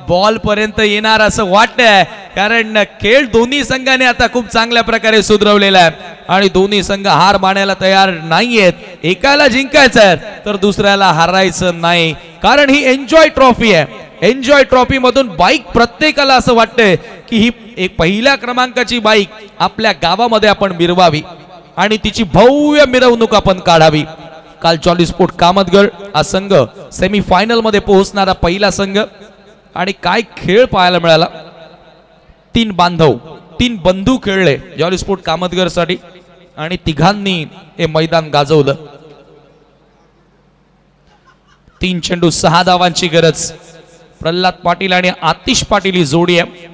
बॉल पर्यंत येणार असं वाटतंय, कारण खेळ दोन्ही संघाने आता खूप चांगल्या प्रकारे सुधरवलेला आहे आणि दोन्ही संघ हार मानायला तयार नाहीयेत. एकाला जिंकायचं आहे तर दुसऱ्याला हारायचं नाही, कारण ही एन्जॉय ट्रॉफी आहे. एन्जॉय ट्रॉफी मधून बाईक प्रत्येकाला असं वाटतंय की ही एक पहिल्या क्रमांकाची बाईक आपल्या गावामध्ये आपण मिरवावी आणि तिची भव्य मिरवणूक आपण काढावी. काल जॉली स्पोर्ट कामतगड हा संघ सेमी फायनल मध्ये पोहोचणारा पहिला संघ. आणि काय खेळ पाहायला मिळाला. 3 बांधव, 3 बंधू खेळले जॉली स्पोर्ट कामतगड साठी आणि तिघांनी हे मैदान गाजवलं. 3 चेंडू 6 धावांची गरज. प्रल्हाद पाटील आणि आतिश पाटील ही जोडी आहे.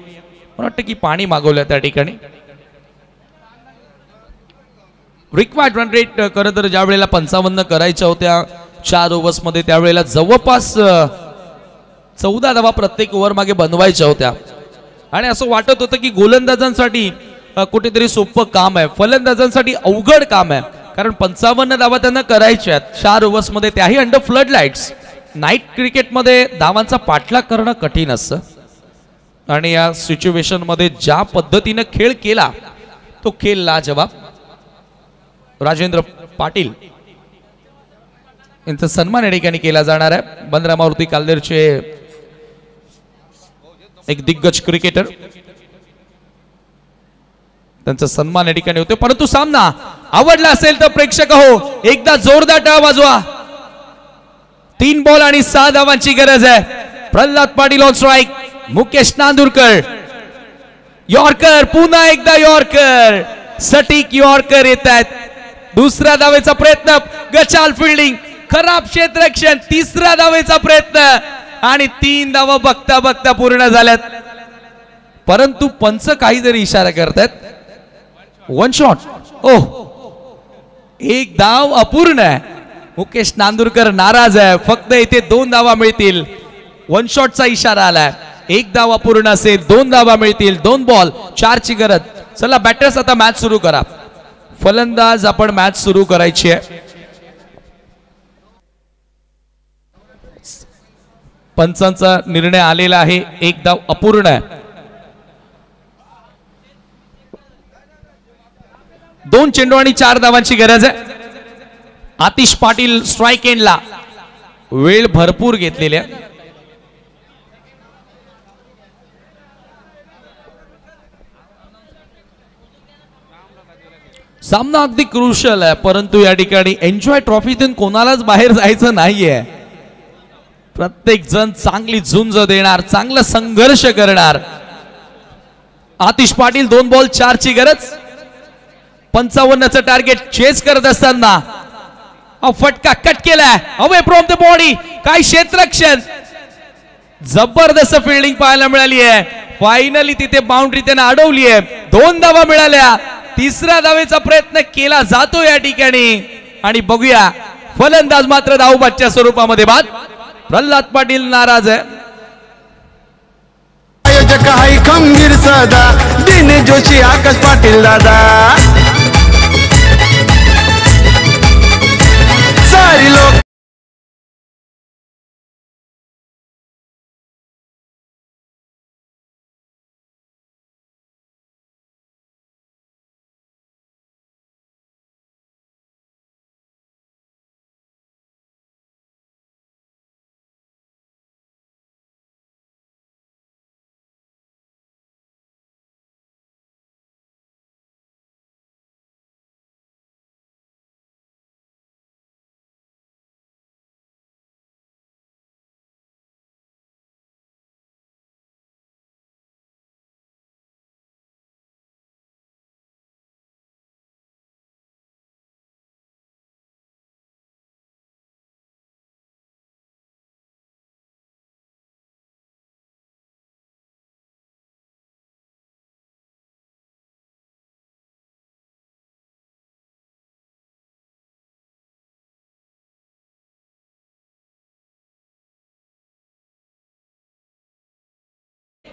मला वाटतं की पाणी मागवलं त्या ठिकाणी. रिक्वायर्ड रन रेट खरं तर ज्या वेळेला 55 करायच्या होत्या 4 ओव्हर्स मध्ये त्यावेळेला जवळपास 14 धावा प्रत्येक ओव्हर मागे बनवायच्या होत्या आणि असं वाटत होतं की गोलंदाजांसाठी कुठेतरी सोपं काम आहे, फलंदाजांसाठी अवघड काम आहे, कारण 55 धावा त्यांना करायच्या आहेत 4 ओव्हर्स मध्ये, त्याही अंडर फ्लड लाईट्स. नाईट क्रिकेटमध्ये धावांचा पाठलाग करणं कठीण असतं आणि या सिच्युएशन मध्ये ज्या पद्धतीने खेळ केला तो खेळ लाजवाब. राजेंद्र पाटील यांचा सन्मान या ठिकाणी केला जाणार आहे. बंद्रा मारुती काल्देरचे एक दिग्गज क्रिकेटर, त्यांचा सन्मान या ठिकाणी होतो. परंतु सामना आवडला असेल तर प्रेक्षक हो एकदा जोरदार टाळ वाजवा. 3 बॉल आणि 6 धावांची गरज आहे. Pralhad Patil on strike, Mukesh Nandurkar yorker, पुन्हा एकदा यॉर्कर, सटीक यॉर्कर येत आहेत. दुसऱ्या धावेचा प्रयत्न, गचाल फिल्डिंग, खराब क्षेत्ररक्षण, तिसऱ्या धावेचा प्रयत्न आणि 3 धावा बघता बघता पूर्ण झाल्यात. परंतु पंच काहीतरी इशारा करतात. 1 शॉट, ओह, 1 धाव अपूर्ण आहे. मुकेश नांदुरकर नाराज आहे. फक्त इथे 2 धावा मिळतील. 1 शॉटचा इशारा आलाय. 1 धावा पूर्ण असेल, 2 धावा मिळतील. 2 बॉल 4 ची गरज. चला बॅटर्स आता मॅच सुरू करा. फलंदाज आपण मॅच सुरू करायची आहे. पंचांचा निर्णय आलेला आहे. 1 धाव अपूर्ण आहे. 2 चेंडू आणि 4 धावांची गरज आहे. आतिश पाटील स्ट्राइक एंडला. वेळ भरपूर घेतलेली आहे. सामना अगदी क्रुशल आहे, परंतु या ठिकाणी एन्जॉय ट्रॉफीतून कोणालाच बाहेर जायचं नाहीये. प्रत्येक जण चांगली झुंज देणार, चांगला संघर्ष करणार. आतिश पाटील 2 बॉल 4 ची गरज. 55चं टार्गेट चेस करत असताना फटका कट केलाय. Away from the body. काय क्षेत्ररक्षण. जबरदस्त फिल्डिंग पाहायला मिळाली आहे. फायनली तिथे बाउंड्री त्याने अडवली आहे. 2 धावा मिळाल्या. 3ऱ्या धावेचा प्रयत्न केला जातो या ठिकाणी आणि बघूया फलंदाज मात्र धावबादच्या स्वरूपामध्ये बाद. प्रल्हाद पाटील नाराज आहे. आयोजक हाय खंबीर सदा दिनेश जोशी आकाश पाटील दादा. सारी लोक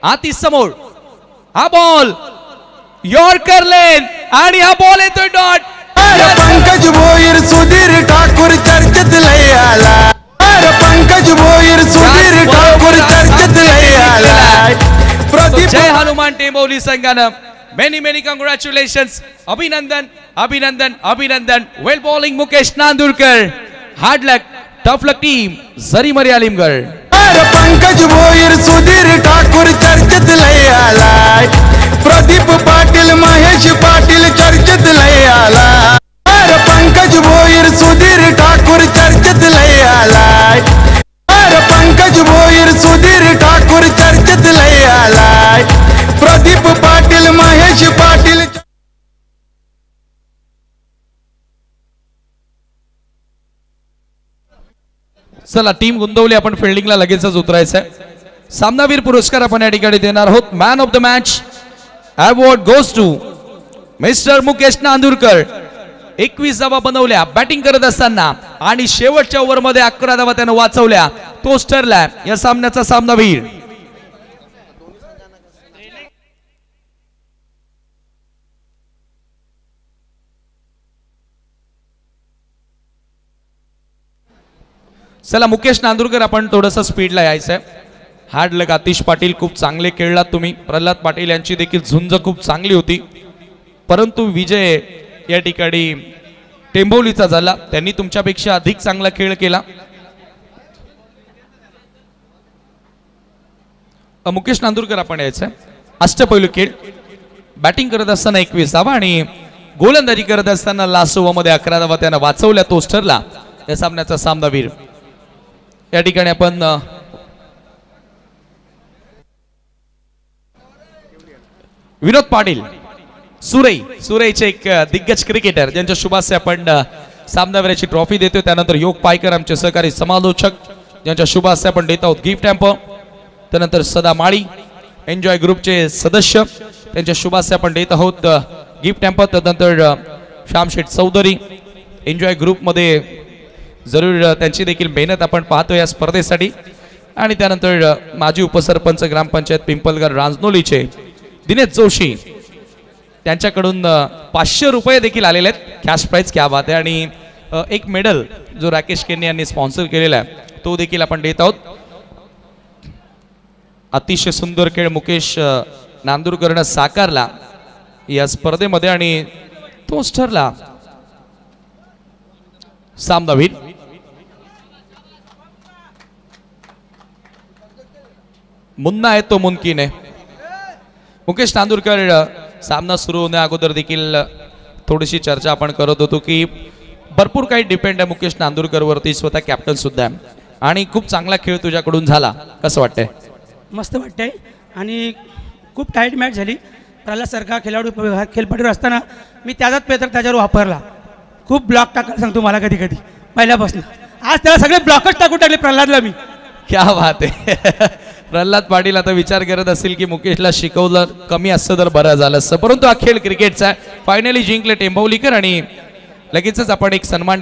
आतिश समोर. हा बॉल यॉर्कर लेन आणि हा बॉल येतोय डॉट. पंकज भोईर सुधीर ठाकूर चर्चेत लय आला. पंकज भोईर सुधीर ठाकूर चर्चेत लय आला. प्रदीप जय हनुमान टेंबोली संघानं मेनी मेनी कॉंग्रॅच्युलेशन्स. अभिनंदन अभिनंदन अभिनंदन. वेल बॉलिंग मुकेश नांदुरकर. हार्ड लक टफ लक टीम जरीमरी आलिमगड. पंकज भोईर सुधीर ठाकूर चर्चेत लय आलाय. प्रदीप पाटील महेश पाटील चर्चेत लय आला. पंकज भोईर सुधीर ठाकूर चर्चेत लय आलाय. पंकज भोईर सुधीर ठाकूर चर्चेत लय आलाय. प्रदीप पाटील महेश पाटील. चला टीम गुंतवली. आपण फिल्डिंगला लगेचच उतरायचं आहे. सामनावीर पुरस्कार आपण या ठिकाणी देणार आहोत. Man of the match award goes to mister Mukesh Nandurkar. 21 धावा बनवल्या बॅटिंग करत असताना आणि शेवटच्या ओव्हरमध्ये 11 धावा त्यानं वाचवल्या. तोच ठरला या सामन्याचा सामनावीर. चला मुकेश नांदुरकर आपण थोडंसं स्पीडला यायचंय. हार्ड लक. आतिश पाटील खूप चांगले खेळलात तुम्ही. प्रल्हाद पाटील यांची देखील झुंज खूप चांगली होती, परंतु विजय या ठिकाणी टेंभोलीचा झाला. त्यांनी तुमच्यापेक्षा अधिक चांगला खेळ केला. मुकेश नांदुरकर आपण यायचंय. अष्टपैलू खेळ. बॅटिंग करत असताना 21 धावा आणि गोलंदाजी करत असताना लास्ट ओव्हरमध्ये 11 धावा त्यानं वाचवल्या. तोच ठरला या सामन्याचा सामनावीर. या ठिकाणी आपण विनोद पाटील सुरईचे एक दिग्गज क्रिकेटर ज्यांच्या शुभास्या आपण सामनावीराची ट्रॉफी देतो. त्यानंतर योग पायकर आमचे सहकारी समालोचक ज्यांच्या शुभास्या आपण देत आहोत गिफ्ट हॅम्पर. त्यानंतर सदा माळी एन्जॉय ग्रुपचे सदस्य त्यांच्या शुभास्या आपण देत आहोत गिफ्ट हॅम्पर. त्यानंतर श्यामशेठ चौधरी एन्जॉय ग्रुपमध्ये जरूर त्यांची देखील मेहनत आपण पाहतो या स्पर्धेसाठी. आणि त्यानंतर माजी उपसरपंच ग्रामपंचायत पिंपलगर रांजनोलीचे दिनेश जोशी त्यांच्याकडून 500 रुपये देखील आलेले आहेत कॅश प्राईज. क्या बात आहे. आणि एक मेडल जो राकेश केनी यांनी स्पॉन्सर केलेला आहे तो देखील आपण देत आहोत. अतिशय सुंदर खेळ मुकेश नांदूरकरनं साकारला या स्पर्धेमध्ये आणि तोच ठरला सामनावीर. मुन्ना आहे तो मुमकिन आहे. मुकेश नांदूरकर सामना सुरू होण्या अगोदर देखील थोडीशी चर्चा आपण करत होतो की भरपूर काही डिपेंड आहे मुकेश नांदूरकर वरती. स्वतः कॅप्टन सुद्धा आहे आणि खूप चांगला खेळ तुझ्याकडून झाला. कसं वाटतंय? मस्त वाटतंय आणि खूप टाईट मॅच झाली. प्रल्हादसारखा खेळाडू खेळपट्टीवर असताना मी त्याचाच पेतर त्याच्यावर वापरला. खूप ब्लॉक टाकायला सांगतो मला कधी कधी पहिल्यापासून. आज त्याला सगळे ब्लॉकच टाकून टाकले प्रल्हादला मी. क्या बात आहे. प्रल्हाद पाटील आता विचार करत असेल की मुकेशला शिकवलं कमी असतं तर बरं झालं असतं. परंतु हा खेळ क्रिकेटचा आहे. फायनली जिंकले टेंभवलीकर आणि लगेचच आपण एक सन्मान